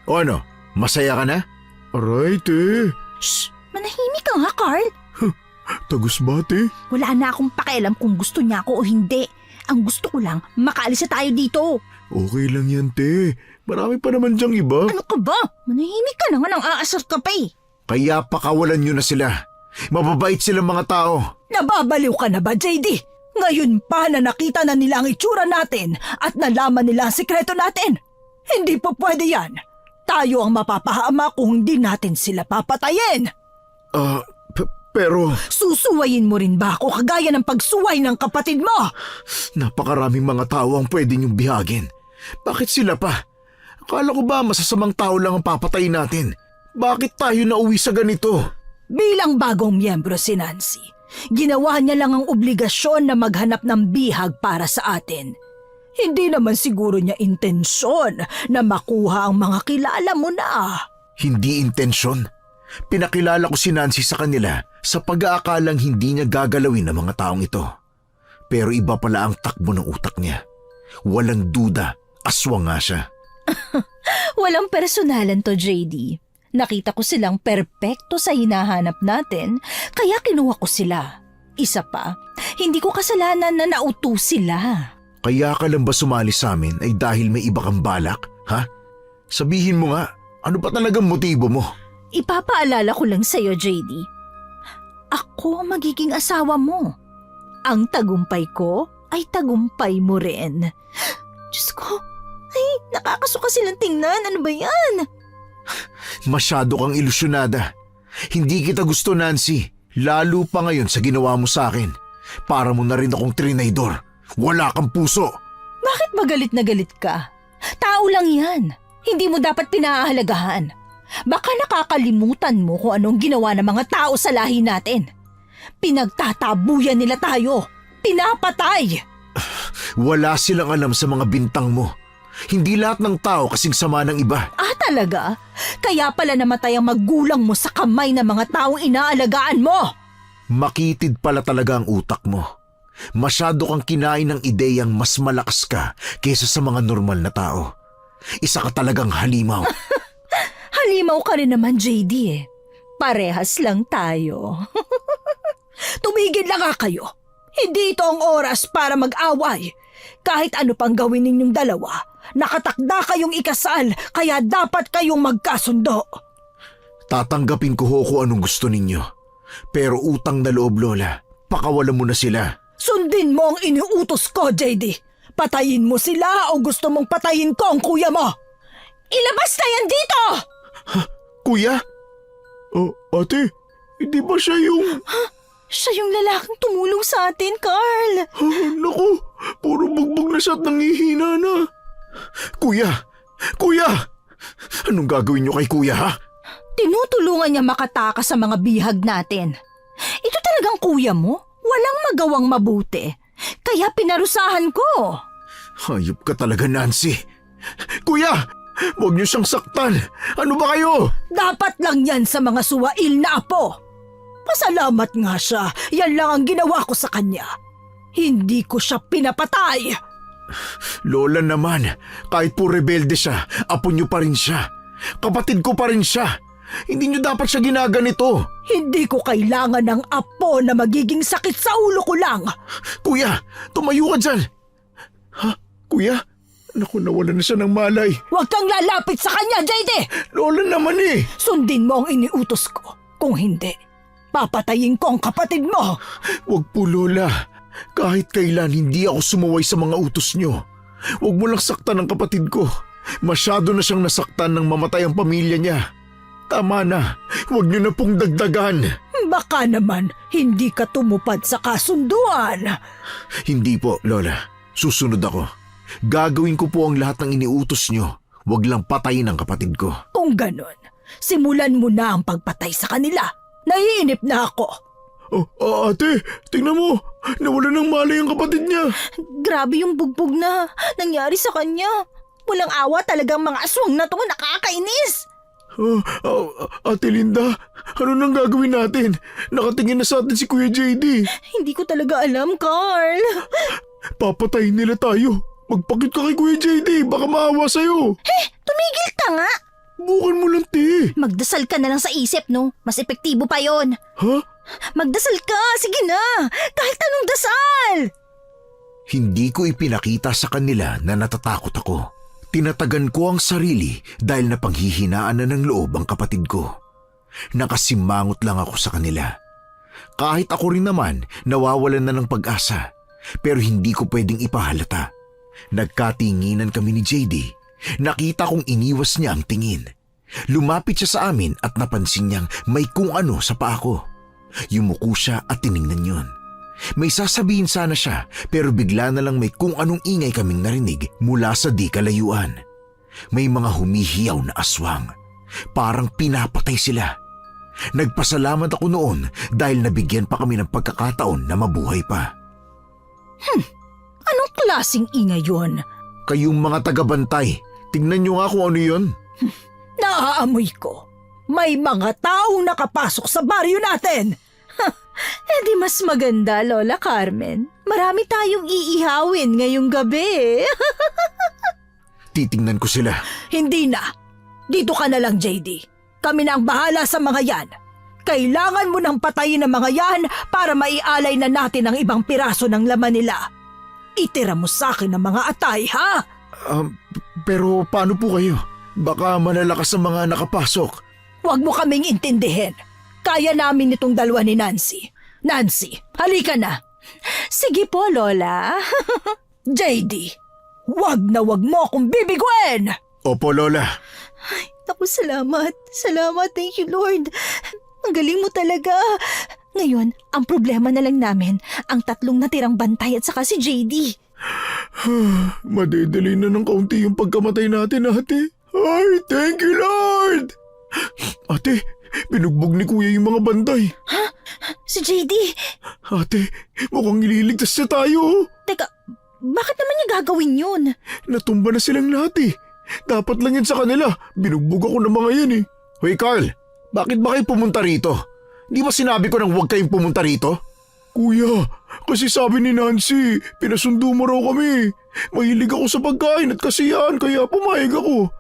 O ano, masaya ka na? Aray, te. Shh! Manahimik ka nga, Carl. Tagus ba, te? Wala na akong pakialam kung gusto niya ako o hindi. Ang gusto ko lang, makaalis na tayo dito. Okay lang yan, te. Marami pa naman dyang iba. Ano ka ba? Manahimik ka na nga nang aasar ka pa eh. Kaya pakawalan nyo na sila. Mababait silang mga tao. Nababaliw ka na ba, JD? Ngayon pa na nakita na nila ang itsura natin at nalaman nila ang sikreto natin. Hindi po pwede yan. Tayo ang mapapahama kung hindi natin sila papatayin. Pero Susuwayin mo rin ba ako kagaya ng pagsuway ng kapatid mo? napakaraming mga tao ang pwede niyong bihagin. Bakit sila pa? Akala ko ba masasamang tao lang ang papatayin natin? Bakit tayo nauwi sa ganito? Bilang bagong miyembro si Nancy, ginawa niya lang ang obligasyon na maghanap ng bihag para sa atin. Hindi naman siguro niya intensyon na makuha ang mga kilala mo na. Hindi intensyon. Pinakilala ko si Nancy sa kanila sa pag-aakalang hindi niya gagalawin ang mga taong ito. Pero iba pala ang takbo ng utak niya. Walang duda, aswang nga siya. Walang personalan to, JD. Nakita ko silang perpekto sa hinahanap natin, kaya kinuha ko sila. Isa pa, hindi ko kasalanan na nautos sila. Kaya ka lang ba sumali sa amin ay dahil may iba kang balak, ha? Sabihin mo nga, ano ba talagang motibo mo? Ipapaalala ko lang sa'yo, JD. Ako ang magiging asawa mo. Ang tagumpay ko ay tagumpay mo rin. Diyos ko, ay nakakasuka silang tingnan. Ano ba yan? Masyado kang ilusyonada. Hindi kita gusto, Nancy. Lalo pa ngayon sa ginawa mo sa akin. Para mo na rin akong trinaydor. Wala kang puso. Bakit ba galit na galit ka? Tao lang yan. Hindi mo dapat pinahahalagahan. Baka nakakalimutan mo kung anong ginawa ng mga tao sa lahi natin. Pinagtatabuyan nila tayo. Pinapatay. Wala silang alam sa mga bintang mo. Hindi lahat ng tao kasing sama ng iba. Ah, talaga? Kaya pala namatay ang magulang mo sa kamay ng mga taong inaalagaan mo. Makitid pala talaga ang utak mo. Masyado kang kinain ng ideyang mas malakas ka kaysa sa mga normal na tao. Isa ka talagang halimaw. Halimaw ka rin naman, JD eh. Parehas lang tayo. Tumigil lang nga kayo. Hindi ito ang oras para mag-away. Kahit ano pang gawin ninyong dalawa, nakatakda kayong ikasal kaya dapat kayong magkasundo. Tatanggapin ko ho kung anong gusto ninyo. Pero utang na loob, Lola. Pakawalan mo na sila. Sundin mo ang iniutos ko, JD. Patayin mo sila o gusto mong patayin ko ang kuya mo? Ilabas na yan dito! Kuya? Ate, hindi ba siya yung... Siya yung lalaking tumulong sa atin, Carl. Naku, puro bugbog na siya at nangihina na. Kuya! Kuya! Anong gagawin niyo kay kuya, ha? Tinutulungan niya makatakas sa mga bihag natin. Ito talagang kuya mo? Walang magawang mabuti. Kaya pinarusahan ko. Hayop ka talaga, Nancy. Kuya! Huwag niyo siyang saktan. Ano ba kayo? Dapat lang yan sa mga suwail na apo. Pasalamat nga siya. Yan lang ang ginawa ko sa kanya. Hindi ko siya pinapatay. Lola naman, kahit po rebelde siya, apo niyo pa rin siya. Kapatid ko pa rin siya. Hindi niyo dapat siya ginaganito. Hindi ko kailangan ng apo na magiging sakit sa ulo ko lang. Kuya, tumayo ka dyan. Ha? Kuya? Naku, nawala na siya ng malay. Huwag kang lalapit sa kanya, JD! Lola naman eh. Sundin mo ang iniutos ko. Kung hindi, papatayin ko ang kapatid mo. Huwag po, Lola. Kahit kailan hindi ako sumuway sa mga utos niyo. Huwag mo lang saktan ang kapatid ko. Masyado na siyang nasaktan nang mamatay ang pamilya niya. Tama na. Huwag niyo na pong dagdagan. Baka naman hindi ka tumupad sa kasunduan. Hindi po, Lola. Susunod ako. Gagawin ko po ang lahat ng iniutos niyo. Huwag lang patayin ang kapatid ko. Kung ganon, simulan mo na ang pagpatay sa kanila. Naiinip na ako. Ate, tingnan mo. Nawala ng malay ang kapatid niya. Grabe yung bugbog na nangyari sa kanya. Walang awa talagang mga aswang na to, nakakainis. Ate Linda, ano nang gagawin natin? Nakatingin na sa atin si Kuya JD. Hindi ko talaga alam, Carl. Papatayin nila tayo. Magpakit ka kay Kuya JD, baka maawa sa'yo. Tumigil ka nga. Bukan mo lang, te. Magdasal ka na lang sa isip, no? Mas epektibo pa yon. Ha? Magdasal ka, sige na. Kahit anong dasal. Hindi ko ipinakita sa kanila na natatakot ako. Tinatagan ko ang sarili dahil napanghihinaan na ng loob ang kapatid ko. Nakasimangot lang ako sa kanila. Kahit ako rin naman nawawalan na ng pag-asa. Pero hindi ko pwedeng ipahalata. Nagkatinginan kami ni JD. Nakita kong iniwas niya ang tingin. Lumapit siya sa amin at napansin niyang may kung ano sa paa ko. Yumuko siya at tiningnan yun. May sasabihin sana siya pero bigla na lang may kung anong ingay kaming narinig mula sa di kalayuan. May mga humihiyaw na aswang. Parang pinapatay sila. Nagpasalamat ako noon dahil nabigyan pa kami ng pagkakataon na mabuhay pa. Anong klaseng ingay yun? Kayong mga tagabantay, tingnan niyo nga kung ano yun. Naaamoy ko. May mga taong nakapasok sa baryo natin. Eh di mas maganda, Lola Carmen. Marami tayong iihawin ngayong gabi. Titingnan ko sila. Hindi na. Dito ka na lang, JD. Kami na ang bahala sa mga yan. Kailangan mo nang patayin ang mga yan para maialay na natin ang ibang piraso ng laman nila. Itira mo sa akin ang mga atay, ha? Pero paano po kayo? Baka malalakas ang mga nakapasok. Huwag mo kaming intindihin. Kaya namin itong dalawa ni Nancy. Nancy, halika na. Sige po, Lola. JD, wag na wag mo akong bibiguin! Opo, Lola. Naku, salamat. Salamat. Thank you, Lord. Ang galing mo talaga. Ngayon, ang problema na lang namin, ang 3 natirang bantay at saka si JD. Madidali na ng kaunti yung pagkamatay natin, ate. Ay, thank you, Lord! Ate, binugbog ni Kuya yung mga bantay. Si JD? Ate, mukhang ililigtas na tayo. Teka, bakit naman niya gagawin yun? Natumba na silang lahat eh. Dapat lang yan sa kanila. Binugbog ako ng mga yan eh. Hoy Carl, bakit ba kayo pumunta rito? Di ba sinabi ko nang huwag kayong pumunta rito? Kuya, kasi sabi ni Nancy, pinasundo mo raw kami. Mahilig ako sa pagkain at kasiyahan kaya pumayag ako.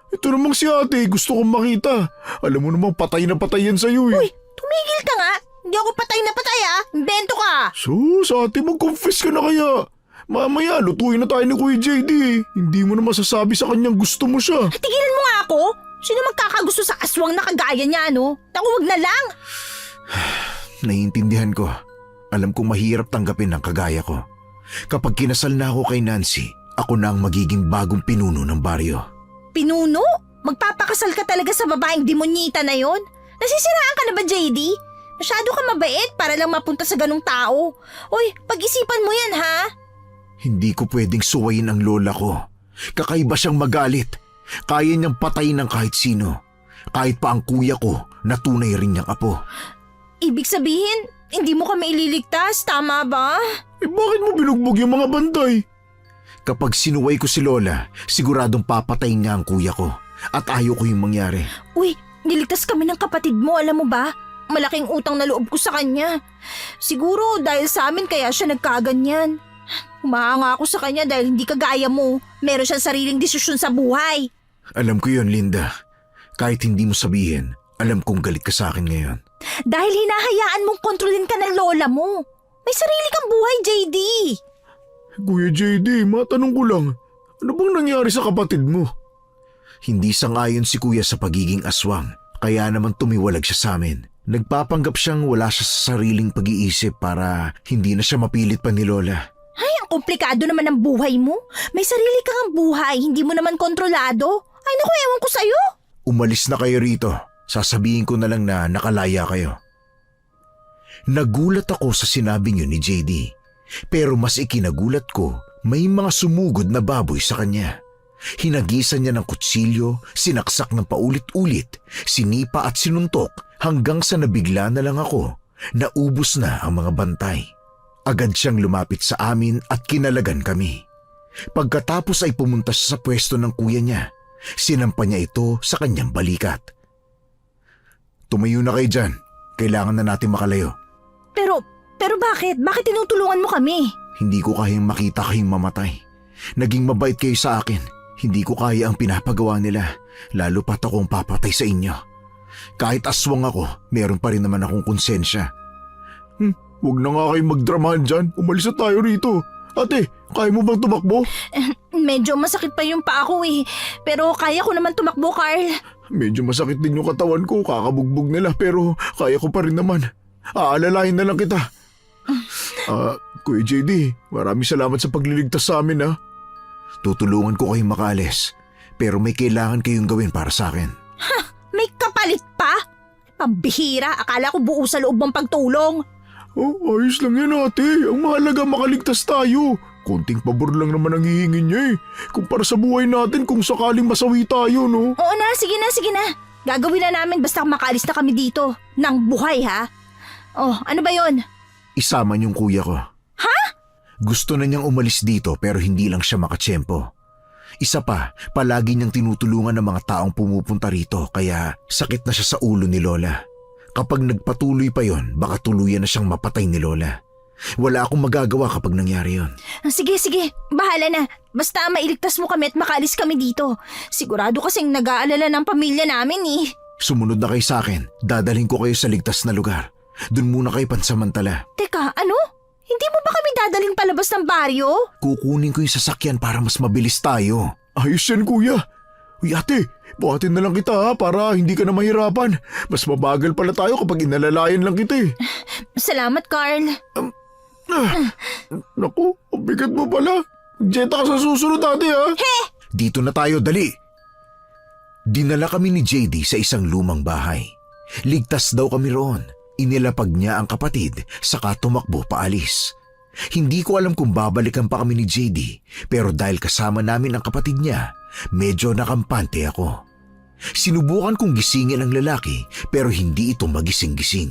Ito namang si ate, gusto kong makita. Alam mo namang patay na patay yan sa'yo eh. Uy, tumigil ka nga. Hindi ako patay na patay Invento ka. Sus, ate, mag-confess ka na kaya. Mamaya, lutuin na tayo ni Kuya JD. Hindi mo na masasabi sa kanyang gusto mo siya. Tigilan mo nga ako. Sino magkakagusto sa aswang na kagaya niya, no? Naku, wag na lang. Naiintindihan ko. Alam kong mahirap tanggapin ang kagaya ko. Kapag kinasal na ako kay Nancy, ako na ang magiging bagong pinuno ng baryo. Pinuno? Magpapakasal ka talaga sa babaeng demonyita na yon? Nasisiraan ka na ba, JD? Masyado ka mabait para lang mapunta sa ganung tao. Uy, pag-isipan mo yan, ha? Hindi ko pwedeng suwayin ang lola ko. Kakaiba siyang magalit. Kaya niyang patayin ng kahit sino. Kahit pa ang kuya ko na tunay rin niyang apo. Ibig sabihin, hindi mo kami ililigtas, tama ba? Eh bakit mo binugbog yung mga bantay? Kapag sinuway ko si lola, siguradong papatayin niya ang kuya ko. At ayaw ko yung mangyari. Uy, niligtas kami ng kapatid mo, alam mo ba? Malaking utang na loob ko sa kanya. Siguro dahil sa amin kaya siya nagkaganyan. Humahanga ako sa kanya dahil hindi kagaya mo. Meron siyang sariling desisyon sa buhay. Alam ko yun, Linda. Kahit hindi mo sabihin, alam kong galit ka sa akin ngayon. Dahil hinahayaan mong kontrolin ka ng lola mo. May sarili kang buhay, JD. Kuya JD, matanong ko lang. Ano bang nangyari sa kapatid mo? Hindi sangayon si kuya sa pagiging aswang. Kaya naman tumiwalag siya sa amin. Nagpapanggap siyang wala siya sa sariling pag-iisip para hindi na siya mapilit pa ni lola. Ay, ang komplikado naman ng buhay mo. May sarili kang buhay, hindi mo naman kontrolado. Ay naku, ewan ko sa'yo. Umalis na kayo rito. Sasabihin ko na lang na nakalaya kayo. Nagulat ako sa sinabi niyo ni JD. Pero mas ikinagulat ko, may mga sumugod na baboy sa kanya. Hinagisan niya ng kutsilyo, sinaksak ng paulit-ulit, sinipa at sinuntok hanggang sa nabigla na lang ako. Naubos na ang mga bantay. Agad siyang lumapit sa amin at kinalagan kami. Pagkatapos ay pumunta siya sa pwesto ng kuya niya. Sinampa niya ito sa kanyang balikat. Tumayo na kayo dyan. Kailangan na natin makalayo. Pero bakit? Bakit tinutulungan mo kami? Hindi ko kayang makita kayong mamatay. Naging mabait kayo sa akin. Hindi ko kaya ang pinapagawa nila. Lalo pat akong papatay sa inyo. Kahit aswang ako, meron pa rin naman akong konsensya. Huwag na nga kayong magdramahan dyan. Umalis na tayo rito. Ate, kaya mo bang tumakbo? Medyo masakit pa yung paa ko eh. Pero kaya ko naman tumakbo, Carl. Medyo masakit din yung katawan ko. Kakabugbog nila pero kaya ko pa rin naman. Aalalahin na lang kita. Kuya JD, maraming salamat sa pagliligtas sa amin ha. Tutulungan ko kayong makaalis, pero may kailangan kayong gawin para sa akin. May kapalit pa? Pambihira, akala ko buo sa loob mong pagtulong. Oh, ayos lang yan ate. Ang mahalaga makaligtas tayo. Konting pabor lang naman ang hihingi niya eh. Kumpara sa buhay natin kung sakaling masawi tayo, no? Oo na, sige na. Gagawin na namin basta makaalis na kami dito. Nang buhay ha? Oh, ano ba yon? Isama niyong kuya ko. Ha? Gusto na niyang umalis dito pero hindi lang siya makatsyempo. Isa pa, palagi niyang tinutulungan ng mga taong pumupunta rito kaya sakit na siya sa ulo ni Lola. Kapag nagpatuloy pa yon, baka tuluyan na siyang mapatay ni Lola. Wala akong magagawa kapag nangyari yon. Sige. Bahala na. Basta mailigtas mo kami at makaalis kami dito. Sigurado kasing nag-aalala ng pamilya namin eh. Sumunod na kayo sa akin. Dadalhin ko kayo sa ligtas na lugar. Doon muna kayo pansamantala. Teka, ano? Hindi mo ba kami dadaling palabas ng baryo? Kukunin ko yung sasakyan para mas mabilis tayo. Ayos yan kuya. Uy ate, buhatin na lang kita ha para hindi ka na mahirapan. Mas mabagal pala tayo kapag inalalayan lang kita eh. Salamat, Carl. Naku, ang bigat mo pala. Jetta ka sa susunod ate ha. Dito na tayo, dali! Dinala kami ni JD sa isang lumang bahay. Ligtas daw kami roon. Inilapag niya ang kapatid, saka tumakbo paalis. Hindi ko alam kung babalikan pa kami ni JD, pero dahil kasama namin ang kapatid niya, medyo nakampante ako. Sinubukan kong gisingin ang lalaki, pero hindi ito magising-gising.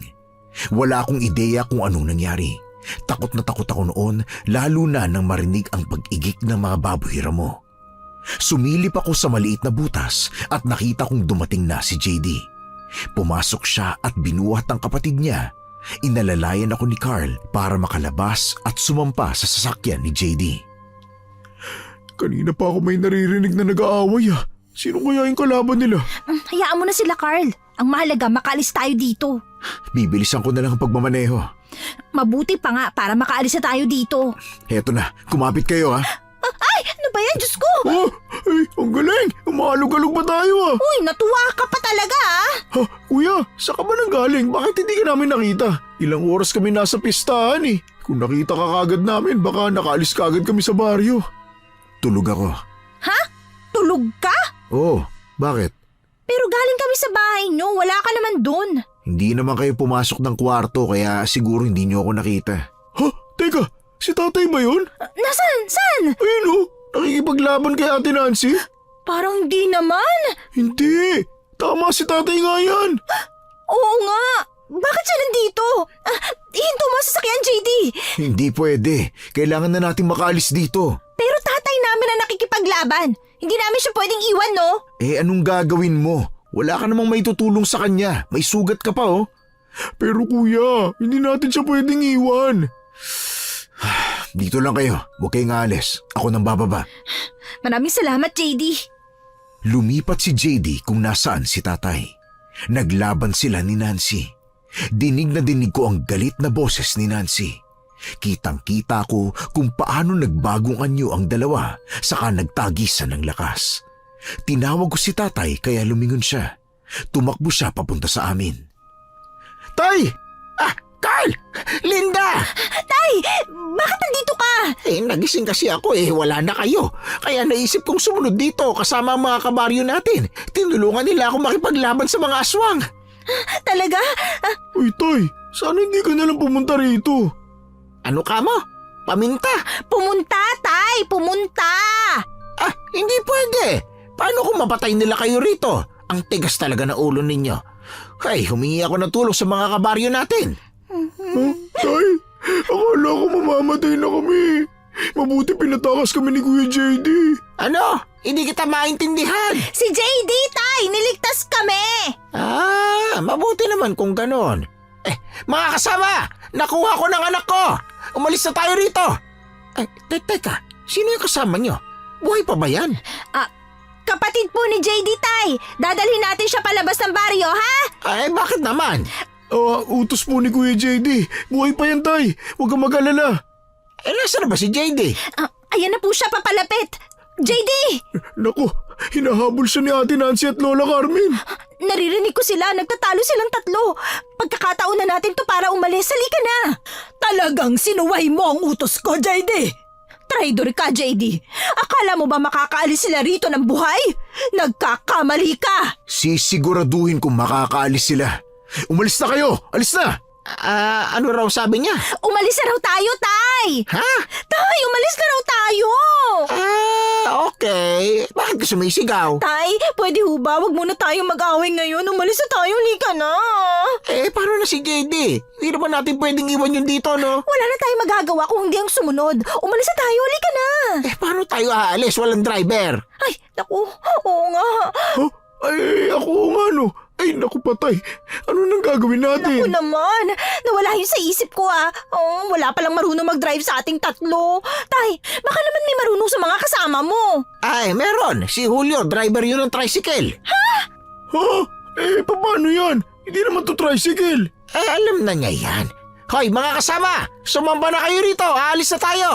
Wala akong ideya kung anong nangyari. Takot na takot ako noon, lalo na nang marinig ang pag-igik ng mga baboy ramo. Sumilip ako sa maliit na butas at nakita kong dumating na si JD. Pumasok siya at binuhat ang kapatid niya. Inalalayan ako ni Carl para makalabas at sumampa sa sasakyan ni JD. Kanina pa ako may naririnig na nag-aaway ah. Sino kaya yung kalaban nila? Hayaan mo na sila, Carl. Ang mahalaga, makaalis tayo dito. Bibilisan ko na lang ang pagmamaneho. Mabuti pa nga para makaalis na tayo dito. Heto na, kumapit kayo ha. Ay, ano ba yan? Diyos ko! Oh, ay, ang galing! Umahalog-alog pa tayo ah! Uy, natuwa ka pa talaga ah! Ha, kuya, saan ka ba nang galing? Bakit hindi ka namin nakita? Ilang oras kami nasa pistahan eh. Kung nakita ka kagad namin, baka nakaalis kagad kami sa baryo. Tulog ako. Ha? Tulog ka? Oh, bakit? Pero galing kami sa bahay nyo. Wala ka naman dun. Hindi naman kayo pumasok ng kwarto kaya siguro hindi niyo ako nakita. Ha? Teka, si tatay ba yun? Nasaan? Saan? Ayun oh, nakikipaglaban kay Ate Nancy? Parang di naman. Hindi, tama si tatay nga yan. Oo nga. Bakit siya nandito? Hinto mo sa sasakyan, JD. Hindi pwede. Kailangan na natin makaalis dito. Pero tatay namin ang nakikipaglaban. Hindi namin siya pwedeng iwan, no? Eh anong gagawin mo? Wala ka namang may tutulong sa kanya. May sugat ka pa oh. Pero kuya, hindi natin siya pwedeng iwan. Dito lang kayo. Huwag kayong aalis. Ako nang bababa. Maraming salamat, JD. Lumipat si JD kung nasaan si tatay. Naglaban sila ni Nancy. Dinig na dinig ko ang galit na boses ni Nancy. Kitang-kita ko kung paano nagbagong anyo ang dalawa saka nagtagisan ng lakas. Tinawag ko si tatay kaya lumingon siya. Tumakbo siya papunta sa amin. Tay! Carl! Linda! Tay! Bakit nandito ka? Nagising kasi ako wala na kayo. Kaya naisip kong sumunod dito kasama ang mga kabaryo natin. Tinulungan nila ako makipaglaban sa mga aswang. Talaga? Uy tay, sana hindi ka nalang pumunta rito. Ano ka mo? Paminta? Pumunta, Tay! Pumunta! Hindi pwede. Paano kung mapatay nila kayo rito? Ang tigas talaga ng ulo ninyo. Ay, humingi ako ng tulong sa mga kabaryo natin. Huh? Tay, akala ko mamamatay na kami. Mabuti pinatakas kami ni Kuya JD. Ano? Hindi kita maintindihan. Si JD, Tay! Niligtas kami! Mabuti naman kung ganon. Mga kasama! Nakuha ko ng anak ko! Umalis na tayo rito! Teka, sino yung kasama nyo? Buhay pa ba yan? Kapatid po ni JD, Tay! Dadalhin natin siya palabas ng baryo, ha? Bakit naman? Utos po ni Kuya JD. Buhay pa yan tay. Huwag kang mag-alala. Nasaan na ba si JD? Ayan na po siya papalapit! JD! Naku, Hinahabol siya ni Ate Nancy at Lola Carmen. Naririnig ko sila, nagtatalo silang tatlo. Pagkakataon na natin to para umalis, halika na. Talagang sinuway mo ang utos ko, JD. Traidor ka, JD. Akala mo ba makakaalis sila rito ng buhay? Nagkakamali ka. Sisiguraduhin kung makakaalis sila. Umalis na kayo! Alis na! Ano raw sabi niya? Umalis na raw tayo, Tay. Ha? Tay, umalis na raw tayo. Okay. Bakit ka sumisigaw? Tay, pwede ho ba? Huwag muna tayo mag-away ngayon. Umalis na tayo, halika na. Paano na si JD? Hindi naman natin pwedeng iwan yun dito, no? Wala na tayong magagawa kung hindi ang sumunod. Umalis na tayo, halika na. Paano tayo aalis? Walang driver. Ay, naku, oo nga. Huh? Ay, ako nga no. Ay, naku patay. Ano nang gagawin natin? Naku naman, nawala yun sa isip ko Oh, wala palang marunong mag-drive sa ating tatlo. Tay, baka naman may marunong sa mga kasama mo. Ay, meron. Si Julio, driver yun ng tricycle. Ha? Paano yan? Hindi naman to tricycle. Alam na niya yan. Hoy, mga kasama! Sumamba na kayo rito. Aalis na tayo.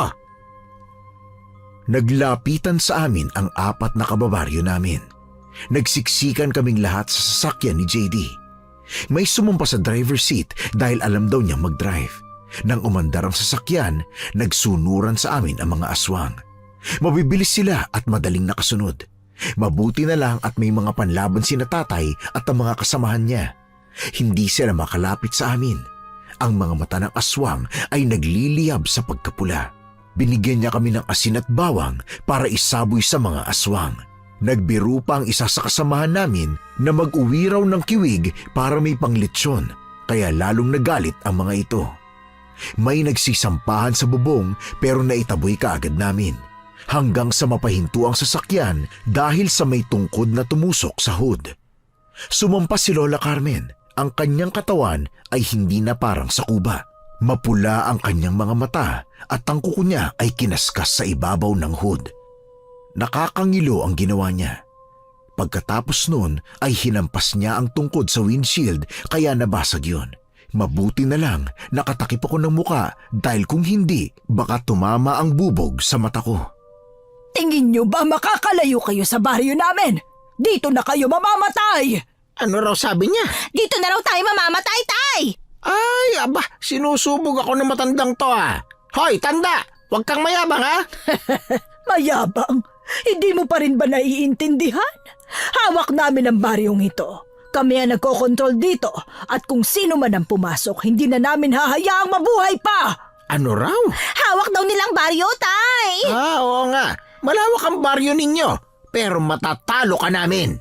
Naglapitan sa amin ang 4 na kababaryo namin. Nagsiksikan kaming lahat sa sasakyan ni JD. May sumumpa sa driver's seat dahil alam daw niyang mag-drive. Nang umandar ang sasakyan, nagsunuran sa amin ang mga aswang. Mabibilis sila at madaling nakasunod. Mabuti na lang at may mga panlaban sina tatay at ang mga kasamahan niya. Hindi sila makalapit sa amin. Ang mga mata ng aswang ay nagliliyab sa pagkapula. Binigyan niya kami ng asin at bawang para isaboy sa mga aswang. Nagbiro pa ang isa sa kasamahan namin na mag-uwi raw ng kiwig para may panglitsyon, kaya lalong nagalit ang mga ito. May nagsisampahan sa bubong pero naitaboy kaagad namin. Hanggang sa mapahinto ang sasakyan dahil sa may tungkod na tumusok sa hood. Sumampas si Lola Carmen. Ang kanyang katawan ay hindi na parang sa kuba. Mapula ang kanyang mga mata at ang kuko niya ay kinaskas sa ibabaw ng hood. Nakakangilo ang ginawa niya. Pagkatapos nun ay hinampas niya ang tungkod sa windshield kaya nabasag yun. Mabuti na lang nakatakip ako ng muka dahil kung hindi baka tumama ang bubog sa mata ko. Tingin niyo ba makakalayo kayo sa baryo namin? Dito na kayo mamamatay! Ano raw sabi niya? Dito na raw tayo mamamatay, Tay. Ay, aba, sinusubog ako ng matandang to Hoy, tanda! Huwag kang mayabang Mayabang? Hindi mo pa rin ba naiintindihan? Hawak namin ang baryong ito. Kami ang nagkokontrol dito at kung sino man ang pumasok, hindi na namin hahayaang mabuhay pa! Ano raw? Hawak daw nilang baryo, Tay. Oo nga. Malawak ang baryo ninyo, pero matatalo ka namin.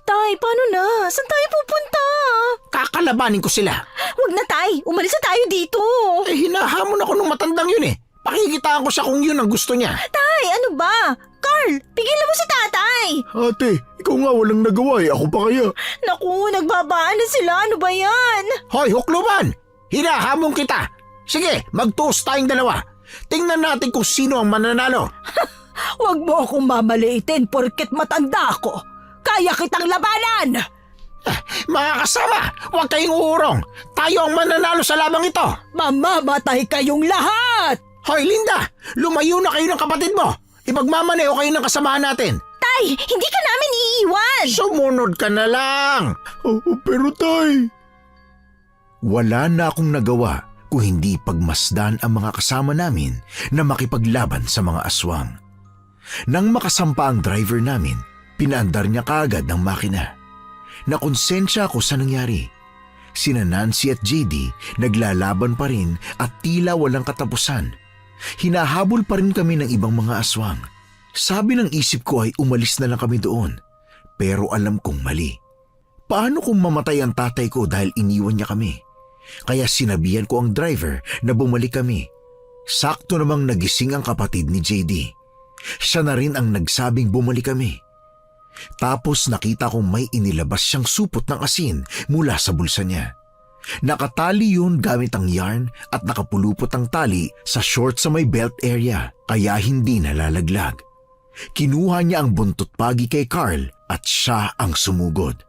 Tay, paano na? Saan tayo pupunta? Kakalabanin ko sila. Huwag na, Tay. Umalis na tayo dito. Hinahamon ako ng matandang yun Pakikitaan ko siya kung yun ang gusto niya. Tay, ano ba? Carl, pigilan mo si tatay. Ate, ikaw nga walang nagawa ako pa kaya. Naku, nagbabaan na sila. Ano ba yan? Hoy, hukluban! Hinahamon kita. Sige, mag-toast tayong dalawa. Tingnan natin kung sino ang mananalo. Huwag mo akong mamaliitin porket matanda ako. Kaya kitang labanan! Mga kasama, huwag kayong uurong. Tayo ang mananalo sa labang ito. Mamamatay kayong lahat! Hoy, Linda! Lumayo na kayo ng kapatid mo. Ipagmamaneo kayo ng kasamahan natin. Tay, hindi ka namin iiwan. Sumunod ka na lang. Pero tay... Wala na akong nagawa kung hindi pagmasdan ang mga kasama namin na makipaglaban sa mga aswang. Nang makasampa ang driver namin, pinaandar niya kaagad ang makina. Nakonsensya ako sa nangyari. Sina Nancy at JD naglalaban pa rin at tila walang katapusan. Hinahabol pa rin kami ng ibang mga aswang. Sabi ng isip ko ay umalis na lang kami doon. Pero alam kong mali. Paano kung mamatay ang tatay ko dahil iniwan niya kami? Kaya sinabihan ko ang driver na bumalik kami. Sakto namang nagising ang kapatid ni JD. Siya na rin ang nagsabing bumalik kami. Tapos nakita kong may inilabas siyang supot ng asin mula sa bulsa niya. Nakatali yun gamit ang yarn at nakapulupot ang tali sa short sa may belt area kaya hindi nalalaglag. Kinuha niya ang buntot pagi kay Carl at siya ang sumugod.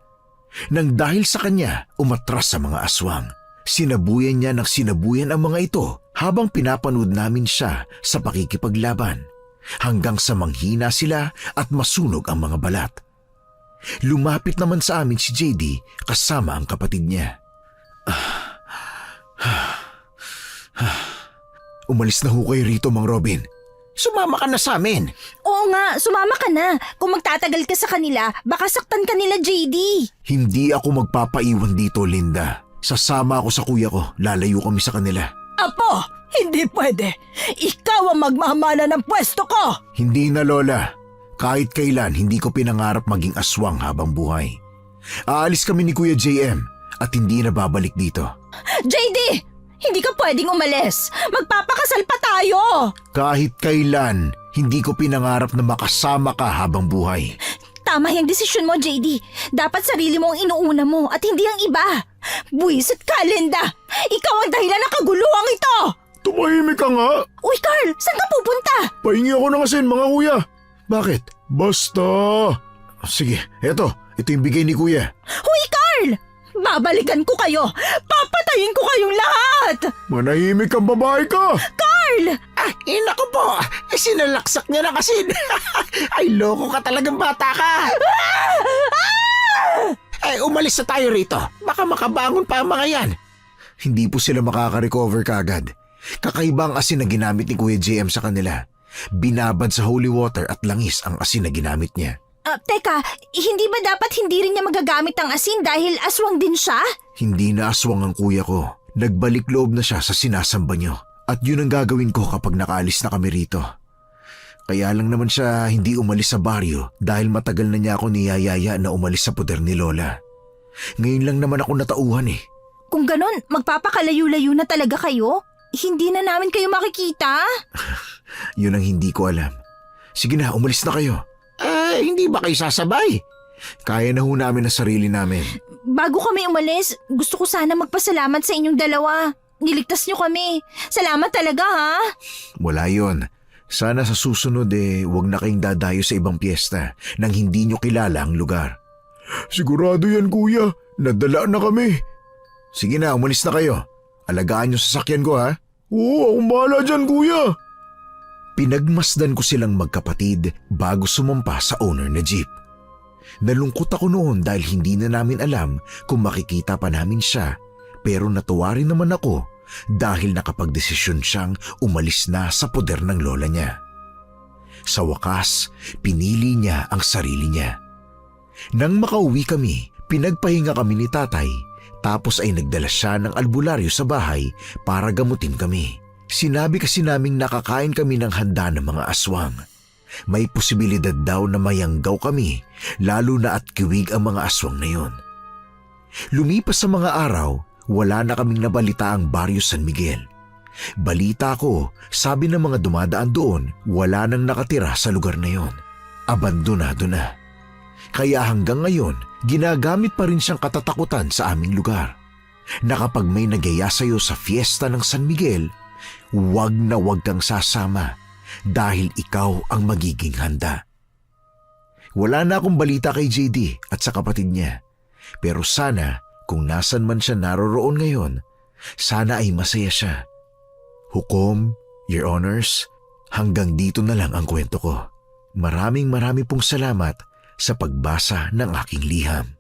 Nang dahil sa kanya, umatras sa mga aswang. Sinabuyan niya ng sinabuyan ang mga ito habang pinapanood namin siya sa pakikipaglaban. hanggang sa manghina sila at masunog ang mga balat. Lumapit naman sa amin si JD kasama ang kapatid niya. Umalis na ho kayo rito, Mang Robin. Sumama ka na sa amin. Oo nga, sumama ka na. Kung magtatagal ka sa kanila, baka saktan ka nila, JD. Hindi ako magpapaiwan dito, Linda. Sasama ako sa kuya ko. Lalayo kami sa kanila. Apo, hindi pwede. Ikaw ang magmamana ng pwesto ko. Hindi na, Lola. Kahit kailan, hindi ko pinangarap maging aswang habang buhay. Aalis kami ni Kuya JM at hindi na babalik dito. JD! Hindi ka pwedeng umalis. Magpapakasal pa tayo. Kahit kailan, hindi ko pinangarap na makasama ka habang buhay. Tama yung desisyon mo, JD. Dapat sarili mo ang inuuna mo at hindi ang iba. Buwisit ka, Linda. Ikaw ang dahilan ng kaguluhan ito. Tumahimik ka nga. Uy, Carl, saan ka pupunta? Pahingi ako ng asin, mga kuya. Bakit? Basta. Sige, ito yung bigay ni Kuya. Uy, Carl! Babalikan ko kayo. Papatayin ko kayong lahat. Manahimik kang babae ka. Carl! Naku po, sinalaksak niya na kasi. Ay, loko ka talagang bata ka. Umalis na tayo rito. Baka makabangon pa ang mga yan. Hindi po sila makaka-recover kagad. Kakaiba ang asin na ginamit ni Kuya JM sa kanila. Binabad sa holy water at langis ang asin na ginamit niya. Teka, hindi ba dapat hindi rin niya magagamit ang asin dahil aswang din siya? Hindi na aswang ang kuya ko. Nagbalik loob na siya sa sinasamba niyo. At yun ang gagawin ko kapag nakaalis na kami rito. Kaya lang naman siya hindi umalis sa baryo dahil matagal na niya ako niyayaya na umalis sa poder ni Lola. Ngayon lang naman ako natauhan eh. Kung ganon, magpapakalayo-layo na talaga kayo? Hindi na namin kayo makikita? Yun ang hindi ko alam. Sige na, umalis na kayo. Hindi ba kayo sasabay? Kaya na ho namin ang sarili namin. Bago kami umalis, gusto ko sana magpasalamat sa inyong dalawa. Niligtas niyo kami. Salamat talaga, ha? Wala yun. Sana sa susunod wag na kayong dadayo sa ibang piyesta nang hindi nyo kilala ang lugar. Sigurado yan, kuya. Nadala na kami. Sige na, umalis na kayo. Alagaan nyo sa sasakyan ko, ha? Oo, akong bahala dyan, kuya. Pinagmasdan ko silang magkapatid bago sumampa sa owner na jeep. Nalungkot ako noon dahil hindi na namin alam kung makikita pa namin siya, pero natuwa rin naman ako dahil nakapagdesisyon siyang umalis na sa poder ng lola niya. Sa wakas, pinili niya ang sarili niya. Nang makauwi kami, pinagpahinga kami ni tatay, tapos ay nagdala siya ng albularyo sa bahay para gamutin kami. Sinabi kasi naming nakakain kami ng handa ng mga aswang. May posibilidad daw na mayanggaw kami, lalo na at kiwig ang mga aswang na yon. Lumipas sa mga araw, wala na kaming nabalita ang Baryo San Miguel. Balita ko, sabi ng mga dumadaan doon, wala nang nakatira sa lugar na yon. Abandonado na. Kaya hanggang ngayon, ginagamit pa rin siyang katatakutan sa aming lugar. Na kapag may nagyaya sa'yo sa fiesta ng San Miguel, wag na wag kang sasama dahil ikaw ang magiging handa. Wala na akong balita kay JD at sa kapatid niya. Pero sana kung nasan man siya naroroon ngayon, sana ay masaya siya. Hukom, Your Honors, hanggang dito na lang ang kwento ko. Maraming pong salamat sa pagbasa ng aking liham.